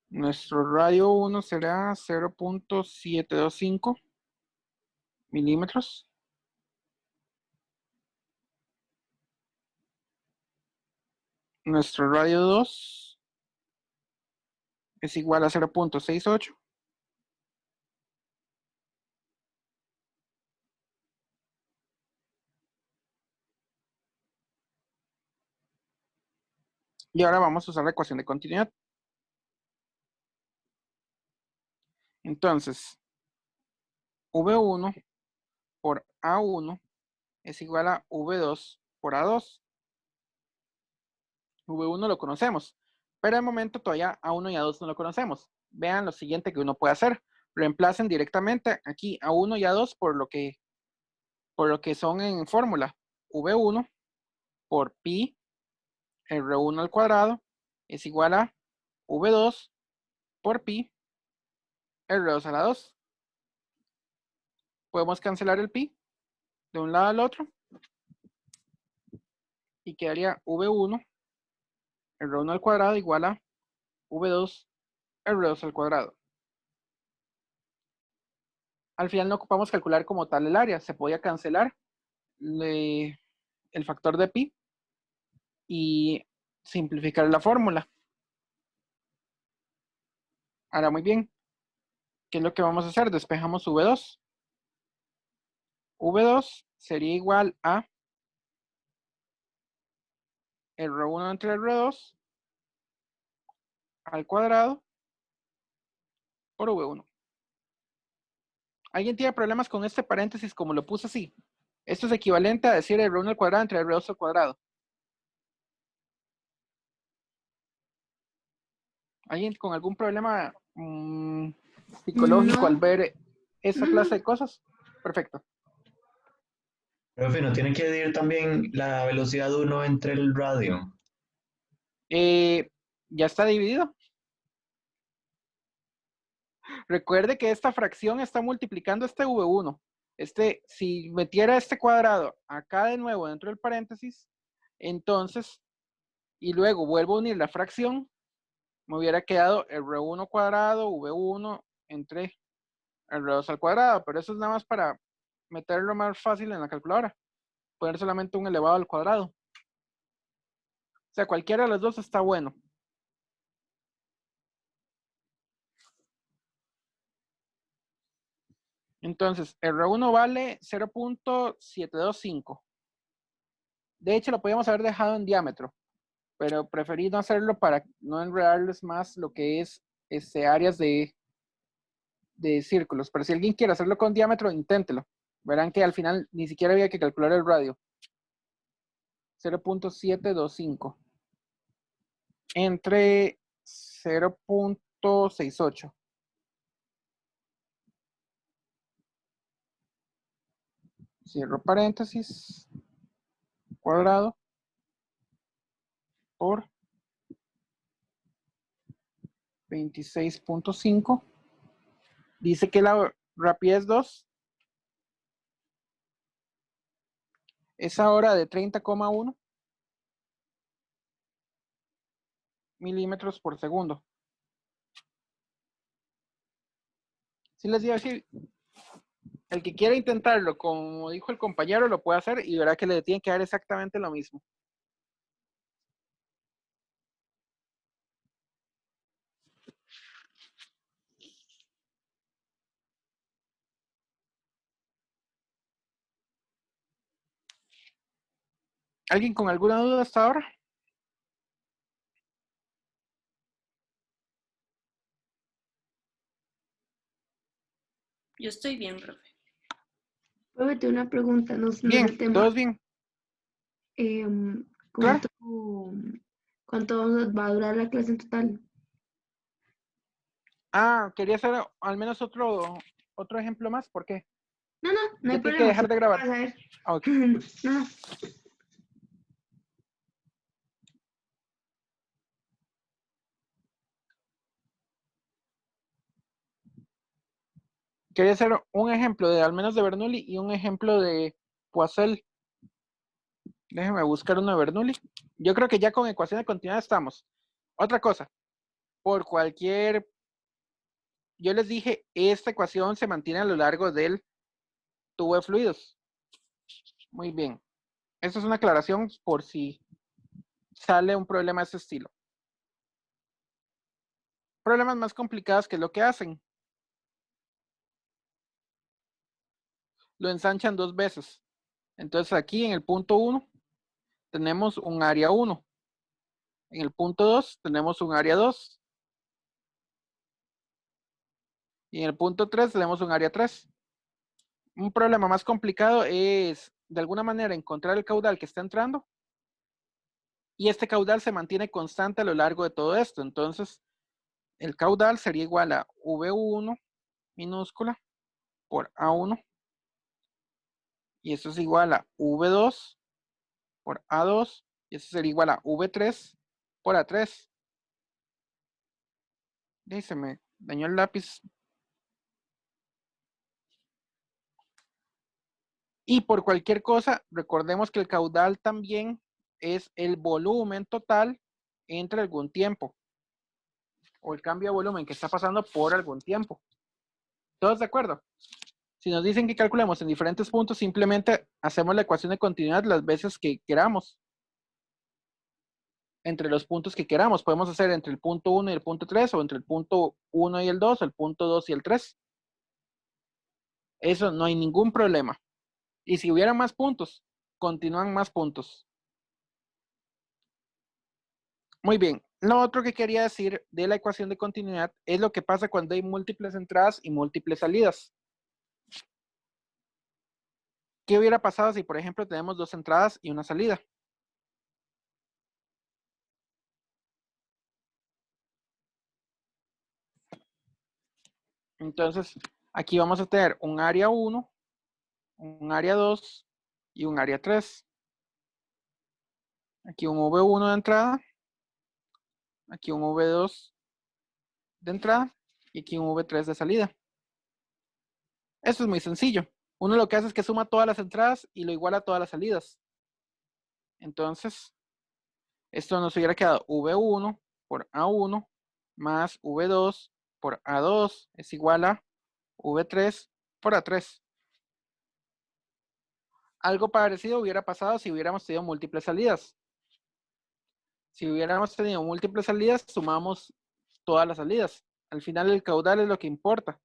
C: Nuestro radio 1 será 0.725 milímetros. Nuestro radio 2 es igual a 0.68. Y ahora vamos a usar la ecuación de continuidad. Entonces, V1 por A1 es igual a V2 por A2. V1 lo conocemos, pero de momento todavía A1 y A2 no lo conocemos. Vean lo siguiente que uno puede hacer. Reemplacen directamente aquí A1 y A2 por lo que son en fórmula. V1 por pi R1 al cuadrado es igual a V2 por pi R2 a la 2. Podemos cancelar el pi de un lado al otro y quedaría V1 R1 al cuadrado igual a V2 R2 al cuadrado. Al final no ocupamos calcular como tal el área, se podía cancelar el factor de pi y simplificar la fórmula. Ahora muy bien, ¿qué es lo que vamos a hacer? Despejamos V2. V2 sería igual a R1 entre R2 al cuadrado por V1. ¿Alguien tiene problemas con este paréntesis como lo puse así? Esto es equivalente a decir R1 al cuadrado entre R2 al cuadrado. ¿Alguien con algún problema psicológico al ver esa clase de cosas? Perfecto.
F: Profe, ¿no tiene que medir también la velocidad 1 entre el radio?
C: Ya está dividido. Recuerde que esta fracción está multiplicando este V1. Si metiera este cuadrado acá de nuevo dentro del paréntesis, entonces, y luego vuelvo a unir la fracción, me hubiera quedado R1 cuadrado, V1 entre R2 al cuadrado, pero eso es nada más para meterlo más fácil en la calculadora. Poner solamente un elevado al cuadrado. O sea, cualquiera de los dos está bueno. Entonces, R1 vale 0.725. De hecho, lo podríamos haber dejado en diámetro, pero preferí no hacerlo para no enredarles más lo que es áreas de círculos. Pero si alguien quiere hacerlo con diámetro, inténtelo. Verán que al final ni siquiera había que calcular el radio. 0.725 entre 0.68. Cierro paréntesis, cuadrado, por 26.5. Dice que la rapidez 2 es ahora de 30,1 milímetros por segundo. Si les iba a decir, el que quiera intentarlo, como dijo el compañero, lo puede hacer y verá que le tiene que dar exactamente lo mismo. ¿Alguien con alguna duda hasta ahora?
D: Yo estoy bien, profe.
A: Profe, tengo una pregunta, no sé
C: Bien,
A: el tema.
C: todos bien.
A: ¿Cuánto,
C: Claro.
A: cuánto va a durar la clase en total?
C: Quería hacer al menos otro ejemplo más. ¿Por qué?
A: No, no hay
C: Ya tiene que
A: problema.
C: dejar de grabar.
A: Vas a ver.
C: Ok.
A: No.
C: Quería hacer un ejemplo de al menos de Bernoulli y un ejemplo de Poiseuille. Déjenme buscar uno de Bernoulli. Yo creo que ya con ecuación de continuidad estamos. Otra cosa, por cualquier... Yo les dije, esta ecuación se mantiene a lo largo del tubo de fluidos. Muy bien. Esta es una aclaración por si sale un problema de ese estilo. Problemas más complicados que lo que hacen. Lo ensanchan 2 veces. Entonces aquí en el punto 1 tenemos un área 1. En el punto 2 tenemos un área 2. Y en el punto 3 tenemos un área 3. Un problema más complicado es, de alguna manera, encontrar el caudal que está entrando. Y este caudal se mantiene constante a lo largo de todo esto. Entonces, el caudal sería igual a V1 minúscula por A1. Y eso es igual a V2 por A2. Y eso sería igual a V3 por A3. Y se me dañó el lápiz. Y por cualquier cosa, recordemos que el caudal también es el volumen total entre algún tiempo. O el cambio de volumen que está pasando por algún tiempo. ¿Todos de acuerdo? Si nos dicen que calculemos en diferentes puntos, simplemente hacemos la ecuación de continuidad las veces que queramos. Entre los puntos que queramos. Podemos hacer entre el punto 1 y el punto 3, o entre el punto 1 y el 2, o el punto 2 y el 3. Eso no hay ningún problema. Y si hubiera más puntos, continúan más puntos. Muy bien. Lo otro que quería decir de la ecuación de continuidad es lo que pasa cuando hay múltiples entradas y múltiples salidas. ¿Qué hubiera pasado si, por ejemplo, tenemos 2 entradas y una salida? Entonces, aquí vamos a tener un área 1, un área 2 y un área 3. Aquí un V1 de entrada, aquí un V2 de entrada y aquí un V3 de salida. Esto es muy sencillo. Uno lo que hace es que suma todas las entradas y lo iguala a todas las salidas. Entonces, esto nos hubiera quedado V1 por A1 más V2 por A2 es igual a V3 por A3. Algo parecido hubiera pasado si hubiéramos tenido múltiples salidas. Si hubiéramos tenido múltiples salidas, sumamos todas las salidas. Al final el caudal es lo que importa.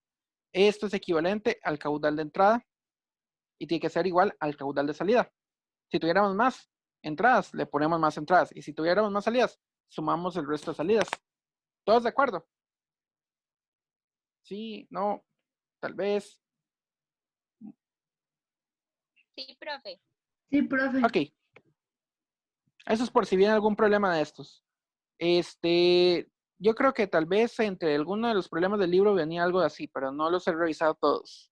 C: Esto es equivalente al caudal de entrada y tiene que ser igual al caudal de salida. Si tuviéramos más entradas, le ponemos más entradas. Y si tuviéramos más salidas, sumamos el resto de salidas. ¿Todos de acuerdo? Sí, no, tal vez.
B: Sí, profe.
A: Sí, profe.
C: Ok. Eso es por si viene algún problema de estos. Yo creo que tal vez entre alguno de los problemas del libro venía algo así, pero no los he revisado todos.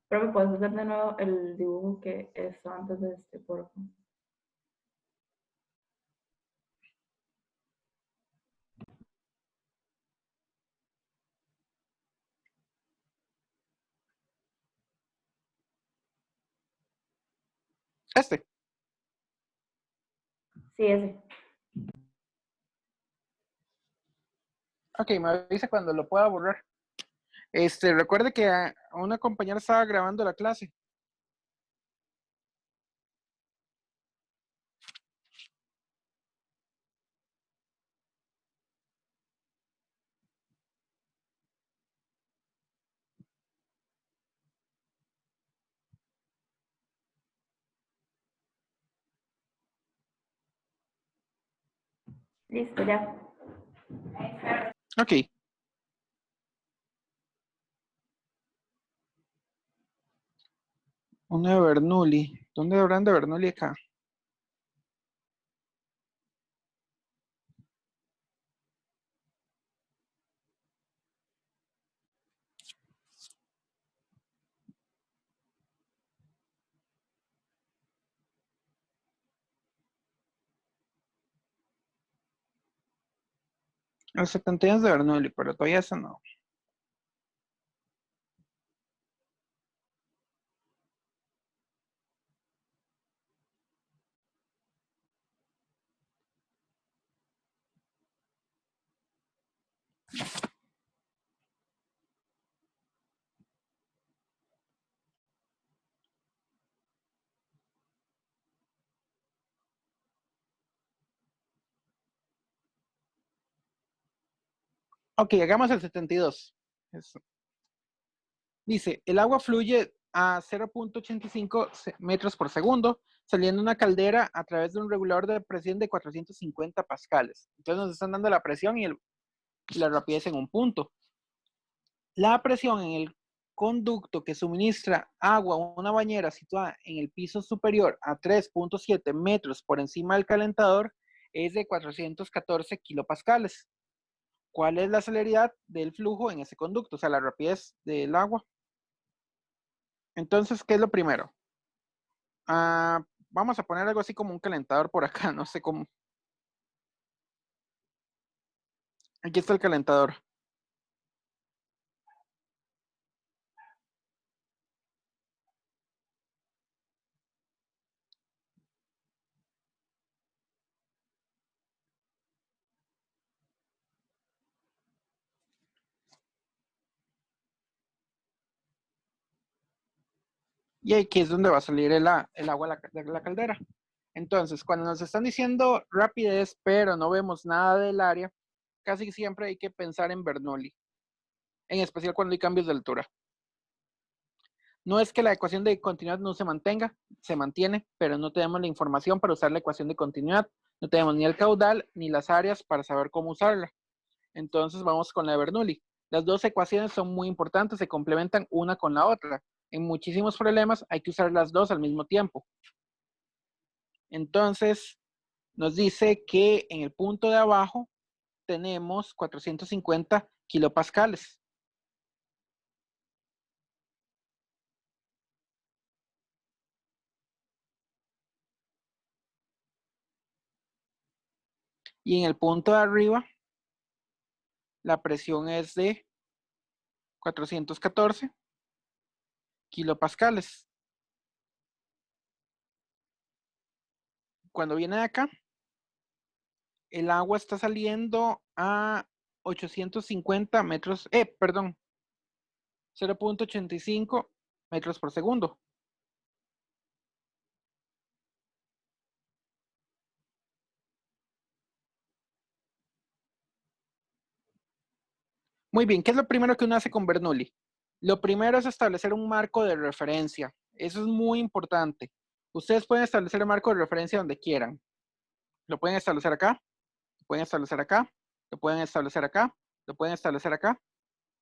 E: Profe, ¿puedes hacer de nuevo el dibujo que está antes de este, por favor?
C: Este.
E: Sí, ese.
C: Ok, me avisa cuando lo pueda borrar. Recuerde que una compañera estaba grabando la clase.
E: Listo, ya.
C: Ok. Uno de Bernoulli. ¿Dónde habrán de Bernoulli acá? Los 71 de Bernoulli, pero todavía eso no. Ok, hagamos el 72. Eso. Dice, el agua fluye a 0.85 metros por segundo, saliendo de una caldera a través de un regulador de presión de 450 pascales. Entonces nos están dando la presión y la rapidez en un punto. La presión en el conducto que suministra agua a una bañera situada en el piso superior a 3.7 metros por encima del calentador es de 414 kilopascales. ¿Cuál es la celeridad del flujo en ese conducto? O sea, la rapidez del agua. Entonces, ¿qué es lo primero? Vamos a poner algo así como un calentador por acá, no sé cómo. Aquí está el calentador. Y aquí es donde va a salir el agua de la caldera. Entonces, cuando nos están diciendo rapidez, pero no vemos nada del área, casi siempre hay que pensar en Bernoulli, en especial cuando hay cambios de altura. No es que la ecuación de continuidad no se mantenga, se mantiene, pero no tenemos la información para usar la ecuación de continuidad. No tenemos ni el caudal ni las áreas para saber cómo usarla. Entonces vamos con la de Bernoulli. Las dos ecuaciones son muy importantes, se complementan una con la otra. En muchísimos problemas hay que usar las dos al mismo tiempo. Entonces nos dice que en el punto de abajo tenemos 450 kilopascales. Y en el punto de arriba, la presión es de 414 kilopascales. Cuando viene de acá, el agua está saliendo a 850 metros, 0.85 metros por segundo. Muy bien, ¿qué es lo primero que uno hace con Bernoulli? Lo primero es establecer un marco de referencia. Eso es muy importante. Ustedes pueden establecer el marco de referencia donde quieran. Lo pueden establecer acá, lo pueden establecer acá, lo pueden establecer acá, lo pueden establecer acá,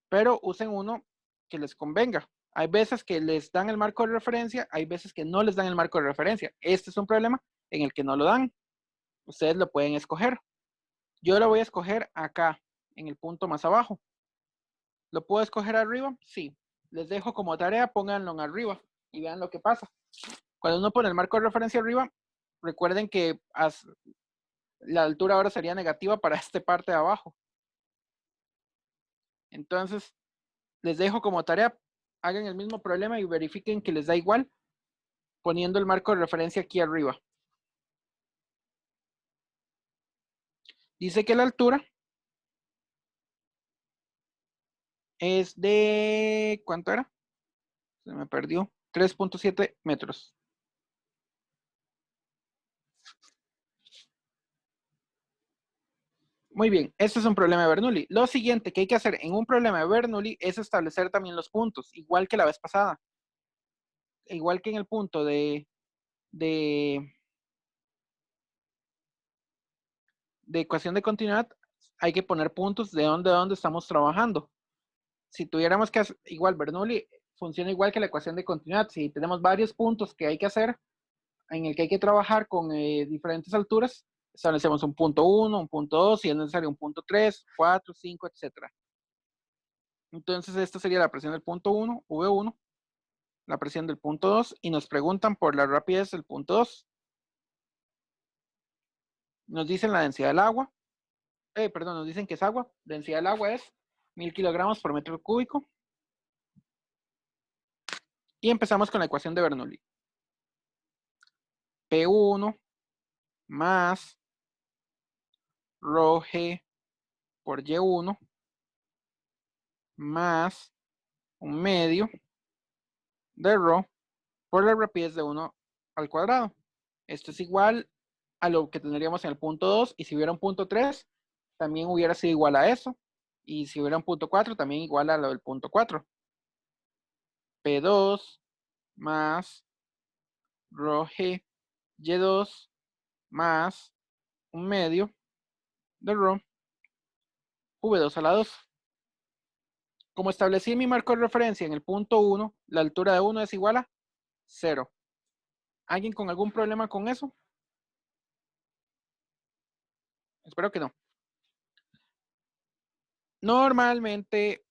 C: pero usen uno que les convenga. Hay veces que les dan el marco de referencia, hay veces que no les dan el marco de referencia. Este es un problema en el que no lo dan. Ustedes lo pueden escoger. Yo lo voy a escoger acá, en el punto más abajo. ¿Lo puedo escoger arriba? Sí. Les dejo como tarea, pónganlo en arriba y vean lo que pasa. Cuando uno pone el marco de referencia arriba, recuerden que la altura ahora sería negativa para esta parte de abajo. Entonces, les dejo como tarea, hagan el mismo problema y verifiquen que les da igual poniendo el marco de referencia aquí arriba. Dice que la altura es de, ¿cuánto era? Se me perdió, 3.7 metros. Muy bien, este es un problema de Bernoulli. Lo siguiente que hay que hacer en un problema de Bernoulli es establecer también los puntos, igual que la vez pasada. Igual que en el punto de ecuación de continuidad, hay que poner puntos de dónde estamos trabajando. Si tuviéramos que hacer, igual Bernoulli funciona igual que la ecuación de continuidad. Si tenemos varios puntos que hay que hacer, en el que hay que trabajar con diferentes alturas, establecemos un punto 1, un punto 2, si es necesario un punto 3, 4, 5, etc. Entonces esta sería la presión del punto 1, V1, la presión del punto 2, y nos preguntan por la rapidez del punto 2. Nos dicen la densidad del agua, nos dicen que es agua, densidad del agua es 1000 kilogramos por metro cúbico. Y empezamos con la ecuación de Bernoulli. P1 más rho G por Y1 más un medio de rho por la rapidez de 1 al cuadrado. Esto es igual a lo que tendríamos en el punto 2, y si hubiera un punto 3, también hubiera sido igual a eso. Y si hubiera un punto 4, también igual a lo del punto 4. P2 más rho G Y2 más un medio de rho V2 a la 2. Como establecí mi marco de referencia en el punto 1, la altura de 1 es igual a 0. ¿Alguien con algún problema con eso? Espero que no. Normalmente,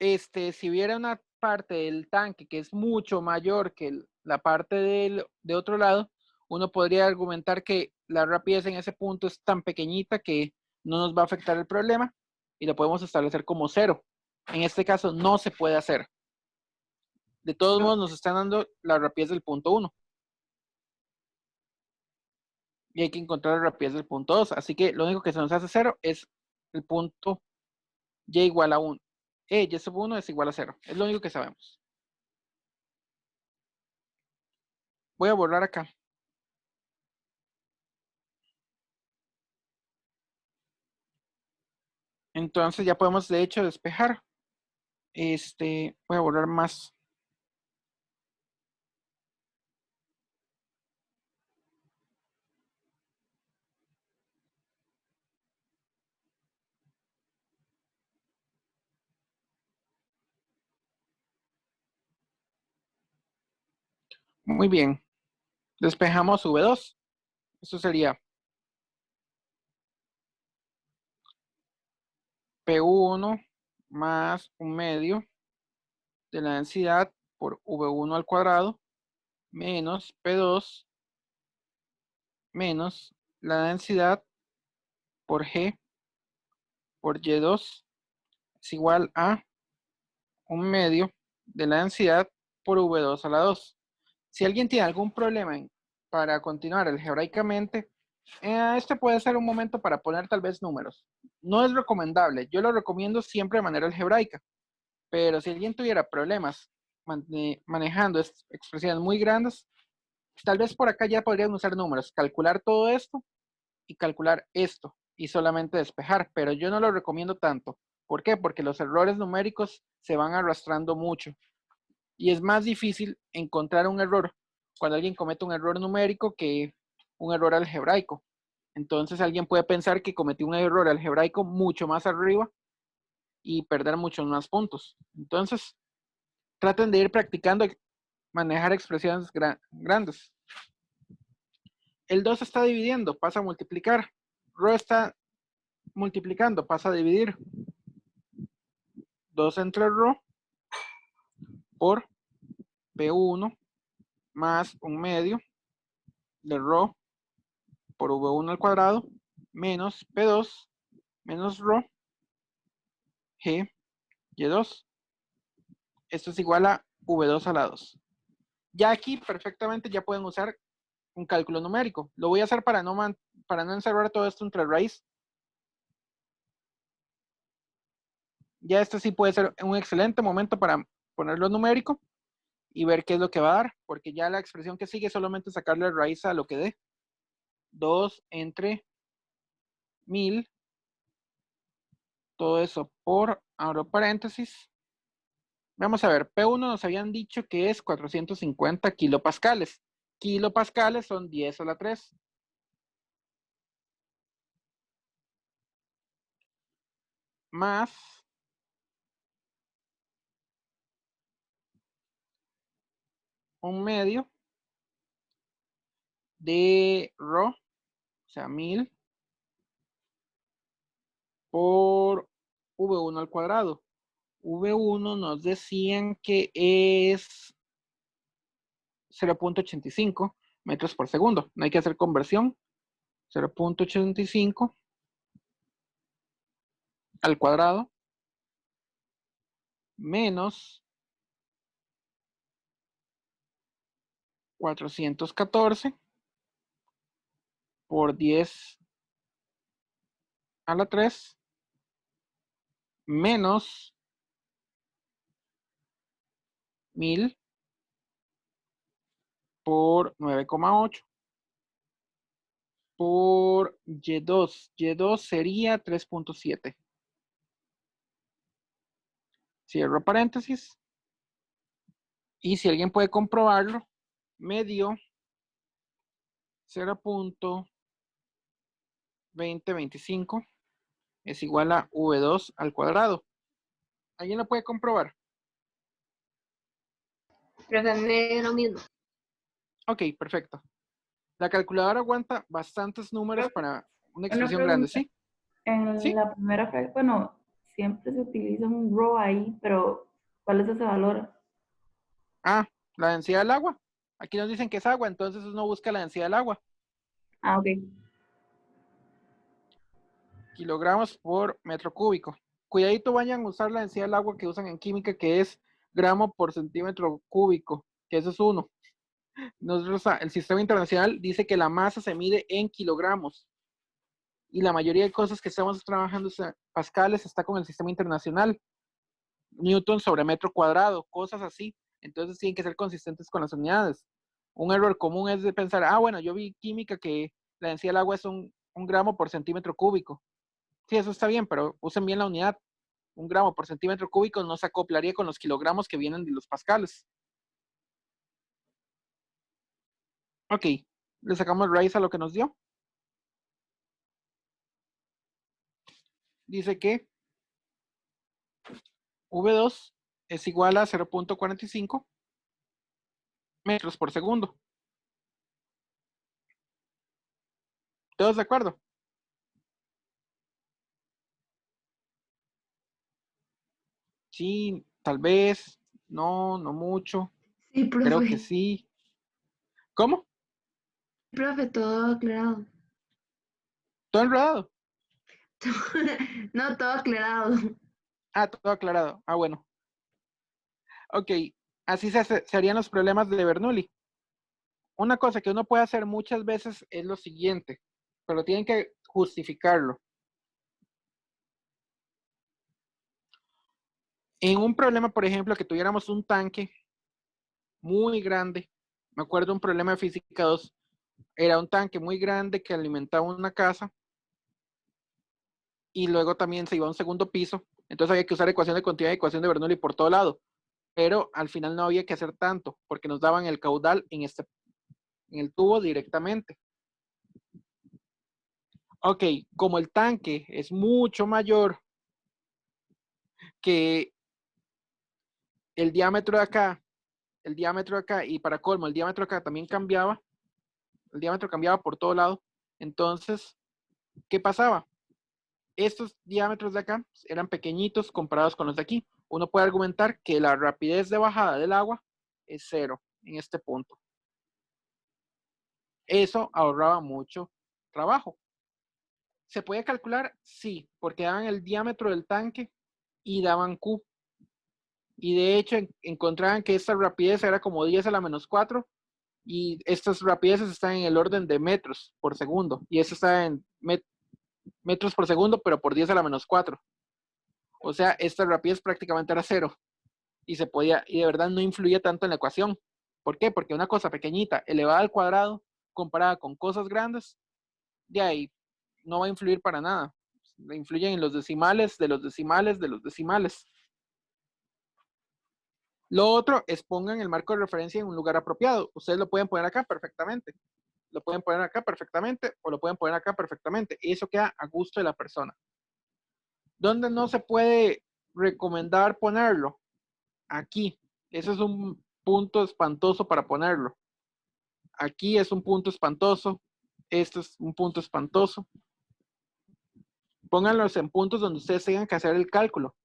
C: si hubiera una parte del tanque que es mucho mayor que la parte de otro lado, uno podría argumentar que la rapidez en ese punto es tan pequeñita que no nos va a afectar el problema y lo podemos establecer como 0. En este caso no se puede hacer. De todos modos nos están dando la rapidez del punto 1. Y hay que encontrar la rapidez del punto 2. Así que lo único que se nos hace 0 es el punto y igual a 1. Y sub 1 es igual a 0. Es lo único que sabemos. Voy a borrar acá. Entonces ya podemos de hecho despejar. Voy a borrar más. Muy bien. Despejamos V2. Esto sería P1 más un medio de la densidad por V1 al cuadrado menos P2 menos la densidad por G por Y2 es igual a un medio de la densidad por V2 a la 2. Si alguien tiene algún problema para continuar algebraicamente, este puede ser un momento para poner tal vez números. No es recomendable, yo lo recomiendo siempre de manera algebraica, pero si alguien tuviera problemas manejando expresiones muy grandes, tal vez por acá ya podrían usar números, calcular todo esto y calcular esto y solamente despejar, pero yo no lo recomiendo tanto. ¿Por qué? Porque los errores numéricos se van arrastrando mucho y es más difícil encontrar un error cuando alguien comete un error numérico que un error algebraico. Entonces alguien puede pensar que cometió un error algebraico mucho más arriba y perder muchos más puntos. Entonces, traten de ir practicando manejar expresiones grandes. El 2 está dividiendo, pasa a multiplicar. Rho está multiplicando, pasa a dividir. 2 entre rho por P1 más un medio de rho por V1 al cuadrado menos P2 menos rho G Y2. Esto es igual a V2 a la 2. Ya aquí perfectamente ya pueden usar un cálculo numérico. Lo voy a hacer para no encerrar todo esto entre raíz. Ya este sí puede ser un excelente momento para ponerlo numérico y ver qué es lo que va a dar, porque ya la expresión que sigue solamente sacarle raíz a lo que dé. 2 entre 1000, todo eso por, abro paréntesis. Vamos a ver, P1 nos habían dicho que es 450 kilopascales. Kilopascales son 10 a la 3. Más un medio de ρ, o sea, 1000 por V1 al cuadrado. V1 nos decían que es 0.85 metros por segundo. No hay que hacer conversión. 0.85 al cuadrado menos 414 por 10 a la 3 menos 1000 por 9,8 por Y2. Y2 sería 3.7. Cierro paréntesis. Y si alguien puede comprobarlo, medio 0.2025 es igual a V2 al cuadrado. ¿Alguien lo puede comprobar?
B: Profe, lo mismo.
C: Ok, perfecto. La calculadora aguanta bastantes números para una expresión grande, ¿sí?
E: En
C: ¿Sí?
E: la primera frase, bueno, siempre se utiliza un rho ahí, pero ¿cuál es ese valor?
C: Ah, la densidad del agua. Aquí nos dicen que es agua, entonces uno busca la densidad del agua.
E: Ah, ok.
C: Kilogramos por metro cúbico. Cuidadito, vayan a usar la densidad del agua que usan en química, que es gramo por centímetro cúbico, que eso es 1. Nosotros, el sistema internacional dice que la masa se mide en kilogramos. Y la mayoría de cosas que estamos trabajando, pascales, está con el sistema internacional. Newton sobre metro cuadrado, cosas así. Entonces tienen que ser consistentes con las unidades. Un error común es de pensar, bueno, yo vi química que la densidad del agua es un gramo por centímetro cúbico. Sí, eso está bien, pero usen bien la unidad. Un gramo por centímetro cúbico no se acoplaría con los kilogramos que vienen de los pascales. Ok, le sacamos raíz a lo que nos dio. Dice que V2 es igual a 0.45 metros por segundo. ¿Todos de acuerdo? Sí, tal vez, no mucho.
A: Sí,
C: Creo que
A: profe.
C: sí. ¿Cómo?
A: Profe, todo aclarado.
C: ¿Todo enredado?
A: No, todo aclarado.
C: Todo aclarado. Bueno. Ok, así se harían los problemas de Bernoulli. Una cosa que uno puede hacer muchas veces es lo siguiente, pero tienen que justificarlo. En un problema, por ejemplo, que tuviéramos un tanque muy grande, me acuerdo un problema de física 2, era un tanque muy grande que alimentaba una casa y luego también se iba a un segundo piso, entonces había que usar ecuación de continuidad y ecuación de Bernoulli por todo lado, pero al final no había que hacer tanto, porque nos daban el caudal en el tubo directamente. Ok, como el tanque es mucho mayor que el diámetro de acá, y para colmo, el diámetro de acá también cambiaba, el diámetro cambiaba por todo lado, entonces, ¿qué pasaba? Estos diámetros de acá eran pequeñitos comparados con los de aquí. Uno puede argumentar que la rapidez de bajada del agua es 0 en este punto. Eso ahorraba mucho trabajo. ¿Se puede calcular? Sí, porque daban el diámetro del tanque y daban Q. Y de hecho encontraban que esta rapidez era como 10 a la menos 4 y estas rapideces están en el orden de metros por segundo y eso está en metros por segundo pero por 10 a la menos 4. O sea, esta rapidez prácticamente era 0 y se podía, y de verdad no influía tanto en la ecuación. ¿Por qué? Porque una cosa pequeñita elevada al cuadrado comparada con cosas grandes, de ahí no va a influir para nada. Influyen en los decimales de los decimales de los decimales. Lo otro es pongan el marco de referencia en un lugar apropiado. Ustedes lo pueden poner acá perfectamente. Lo pueden poner acá perfectamente o lo pueden poner acá perfectamente. Y eso queda a gusto de la persona. ¿Dónde no se puede recomendar ponerlo? Aquí. Eso es un punto espantoso para ponerlo. Aquí es un punto espantoso. Este es un punto espantoso. Pónganlos en puntos donde ustedes tengan que hacer el cálculo.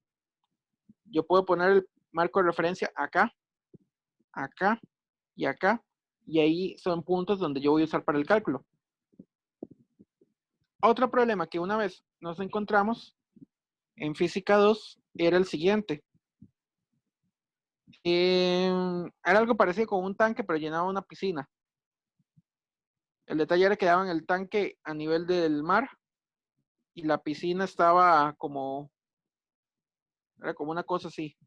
C: Yo puedo poner el marco de referencia acá, acá y acá. Y ahí son puntos donde yo voy a usar para el cálculo. Otro problema que una vez nos encontramos en física 2 era el siguiente. Era algo parecido con un tanque, pero llenaba una piscina. El detalle era que daban el tanque a nivel del mar y la piscina estaba como, era como una cosa así.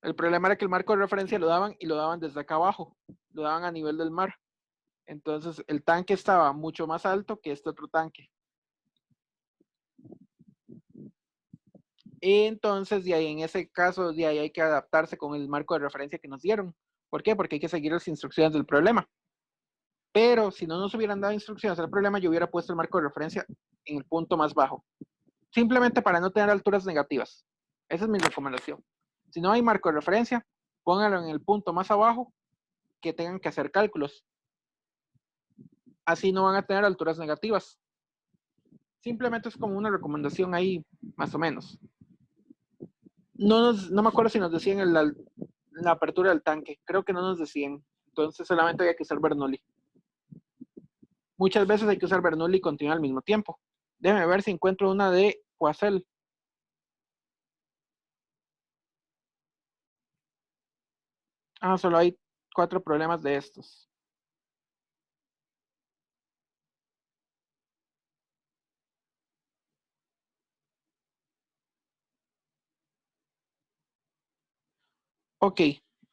C: El problema era que el marco de referencia lo daban y lo daban desde acá abajo, lo daban a nivel del mar. Entonces el tanque estaba mucho más alto que este otro tanque. Entonces, de ahí, en ese caso, de ahí hay que adaptarse con el marco de referencia que nos dieron. ¿Por qué? Porque hay que seguir las instrucciones del problema. Pero si no nos hubieran dado instrucciones del problema, yo hubiera puesto el marco de referencia en el punto más bajo. Simplemente para no tener alturas negativas. Esa es mi recomendación. Si no hay marco de referencia, póngalo en el punto más abajo que tengan que hacer cálculos. Así no van a tener alturas negativas. Simplemente es como una recomendación ahí, más o menos. No me acuerdo si nos decían en la apertura del tanque. Creo que no nos decían. Entonces solamente había que usar Bernoulli. Muchas veces hay que usar Bernoulli y continuar al mismo tiempo. Déjenme ver si encuentro una de Poiseuille. Solo hay 4 problemas de estos. Ok,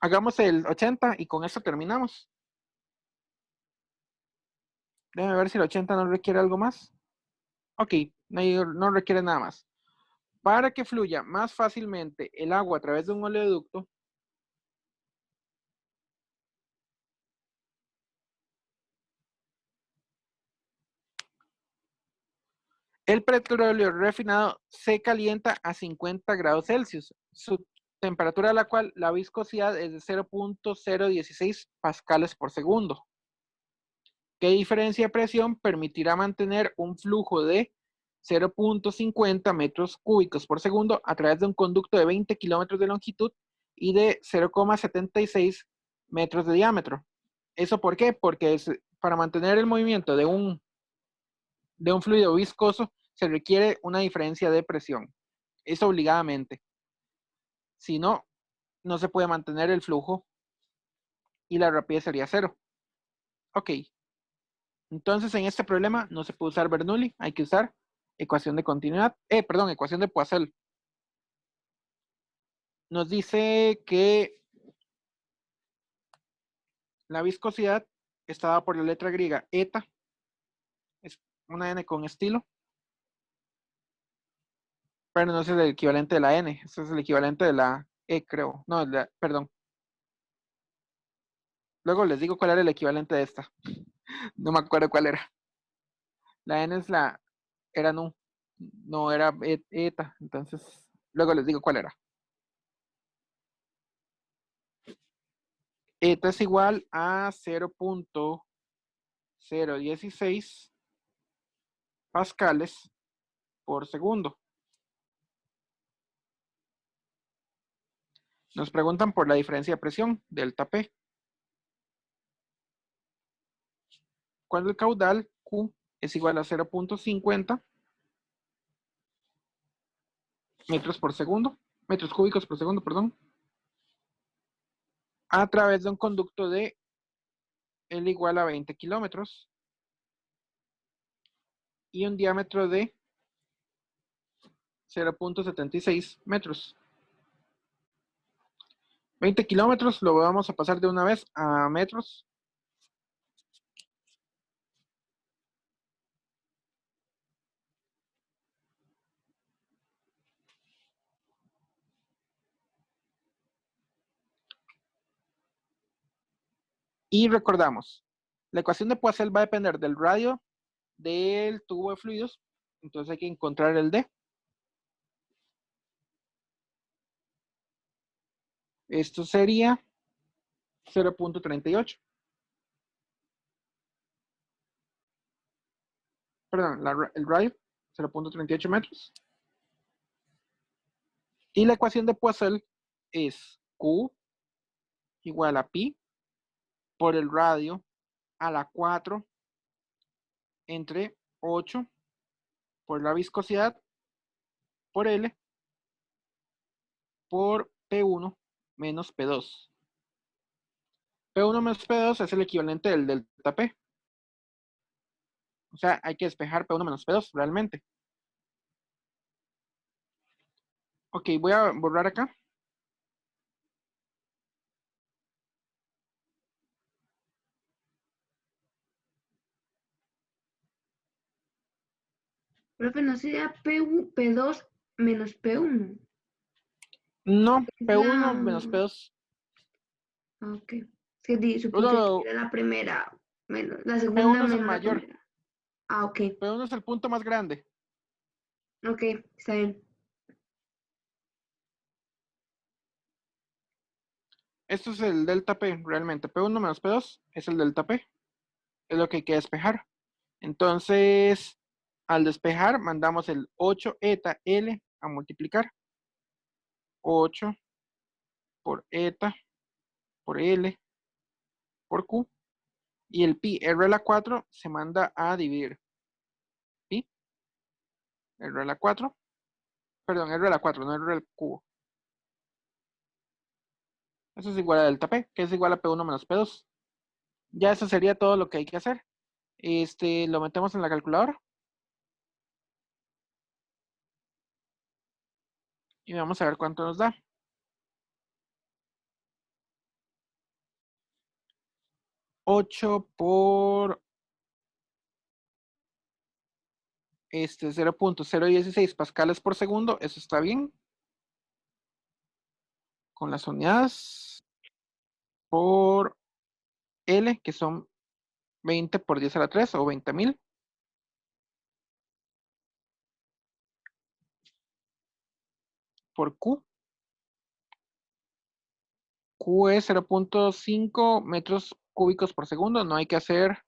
C: hagamos el 80 y con eso terminamos. Déjenme ver si el 80 no requiere algo más. Ok, no requiere nada más. Para que fluya más fácilmente el agua a través de un oleoducto, el petróleo refinado se calienta a 50 grados Celsius, su temperatura a la cual la viscosidad es de 0.016 pascales por segundo. ¿Qué diferencia de presión permitirá mantener un flujo de 0.50 metros cúbicos por segundo a través de un conducto de 20 kilómetros de longitud y de 0,76 metros de diámetro? ¿Eso por qué? Porque para mantener el movimiento de un fluido viscoso se requiere una diferencia de presión. Es obligadamente. Si no, no se puede mantener el flujo y la rapidez sería 0. Ok. Entonces, en este problema no se puede usar Bernoulli, hay que usar ecuación de continuidad, ecuación de Poiseuille. Nos dice que la viscosidad está dada por la letra griega eta, es una n con estilo, pero no es el equivalente de la n, ese es el equivalente de la e, creo. No, perdón. Luego les digo cuál era el equivalente de esta. No me acuerdo cuál era. La n era nu, no era eta, entonces luego les digo cuál era. Eta es igual a 0.016 pascales por segundo. Nos preguntan por la diferencia de presión, delta P. Cuando el caudal Q es igual a 0.50 metros cúbicos por segundo, perdón, a través de un conducto de L igual a 20 kilómetros y un diámetro de 0.76 metros. 20 kilómetros lo vamos a pasar de una vez a metros. Y recordamos, la ecuación de Poiseuille va a depender del radio del tubo de fluidos, entonces hay que encontrar el D. Esto sería 0.38. Perdón, el drive, 0.38 metros. Y la ecuación de Poiseuille es Q igual a pi por el radio a la 4 entre 8 por la viscosidad por L por P1 menos P2. P1 menos P2 es el equivalente del delta P. O sea, hay que despejar P1 menos P2 realmente. Ok, voy a borrar acá.
A: Profe, ¿no sería P2 menos P1?
C: No, P1
A: La...
C: menos P2.
A: Ok. Es que supuse
C: No,
A: que era la primera menos, la segunda
C: P1 es el
A: menos la
C: mayor.
A: primera. Ah, ok.
C: P1 es el punto más grande.
A: Ok, está bien.
C: Esto es el delta P realmente. P1 menos P2 es el delta P. Es lo que hay que despejar. Entonces, al despejar, mandamos el 8 eta L a multiplicar. 8 por eta por L por Q. Y el pi R a la 4 se manda a dividir. Pi R a la 4. Perdón, R a la 4, no R al cubo. Eso es igual a delta P, que es igual a P1 menos P2. Ya eso sería todo lo que hay que hacer. Lo metemos en la calculadora. Y vamos a ver cuánto nos da. 8 por 0.016 pascales por segundo. Eso está bien. Con las unidades. Por L, que son 20 por 10 a la 3 o 20.000. Por Q. Q es 0.5 metros cúbicos por segundo. No hay que hacer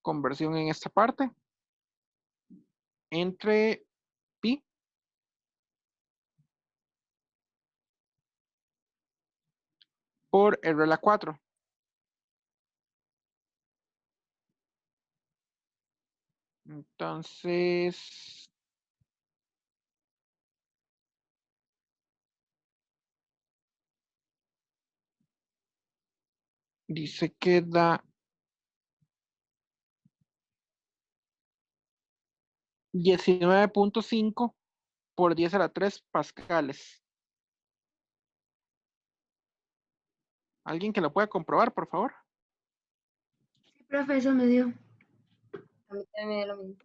C: conversión en esta parte. Entre pi por R a la 4. Entonces, dice que da 19.5 por 10 a la 3 pascales. ¿Alguien que lo pueda comprobar, por favor?
A: Sí, profe, eso me dio.
B: A mí también me dio lo mismo.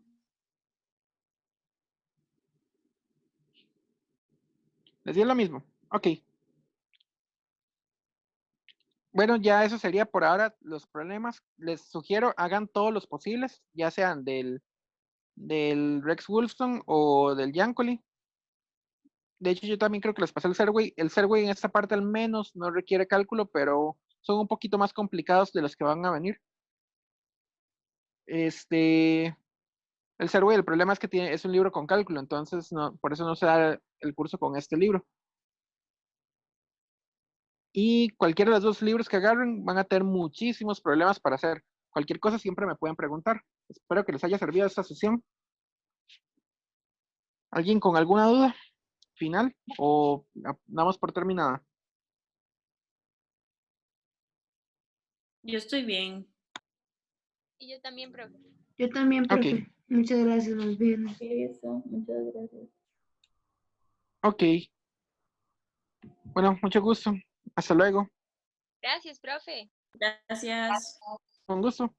C: ¿Les dio lo mismo? Ok. Bueno, ya eso sería por ahora los problemas. Les sugiero hagan todos los posibles, ya sean del Rex Wolfson o del Yankoli. De hecho, yo también creo que les pasé el Serway. El Serway en esta parte al menos no requiere cálculo, pero son un poquito más complicados de los que van a venir. El Serway, el problema es que es un libro con cálculo, entonces por eso no se da el curso con este libro. Y cualquiera de los dos libros que agarren van a tener muchísimos problemas para hacer. Cualquier cosa siempre me pueden preguntar. Espero que les haya servido esta sesión. ¿Alguien con alguna duda final o damos por terminada?
D: Yo estoy bien.
G: Y yo también, profe.
A: Yo también, profe.
C: Ok.
A: Muchas gracias, más bien.
E: Eso, muchas gracias.
C: Ok. Bueno, mucho gusto. Hasta luego.
G: Gracias, profe.
D: Gracias.
C: Con gusto.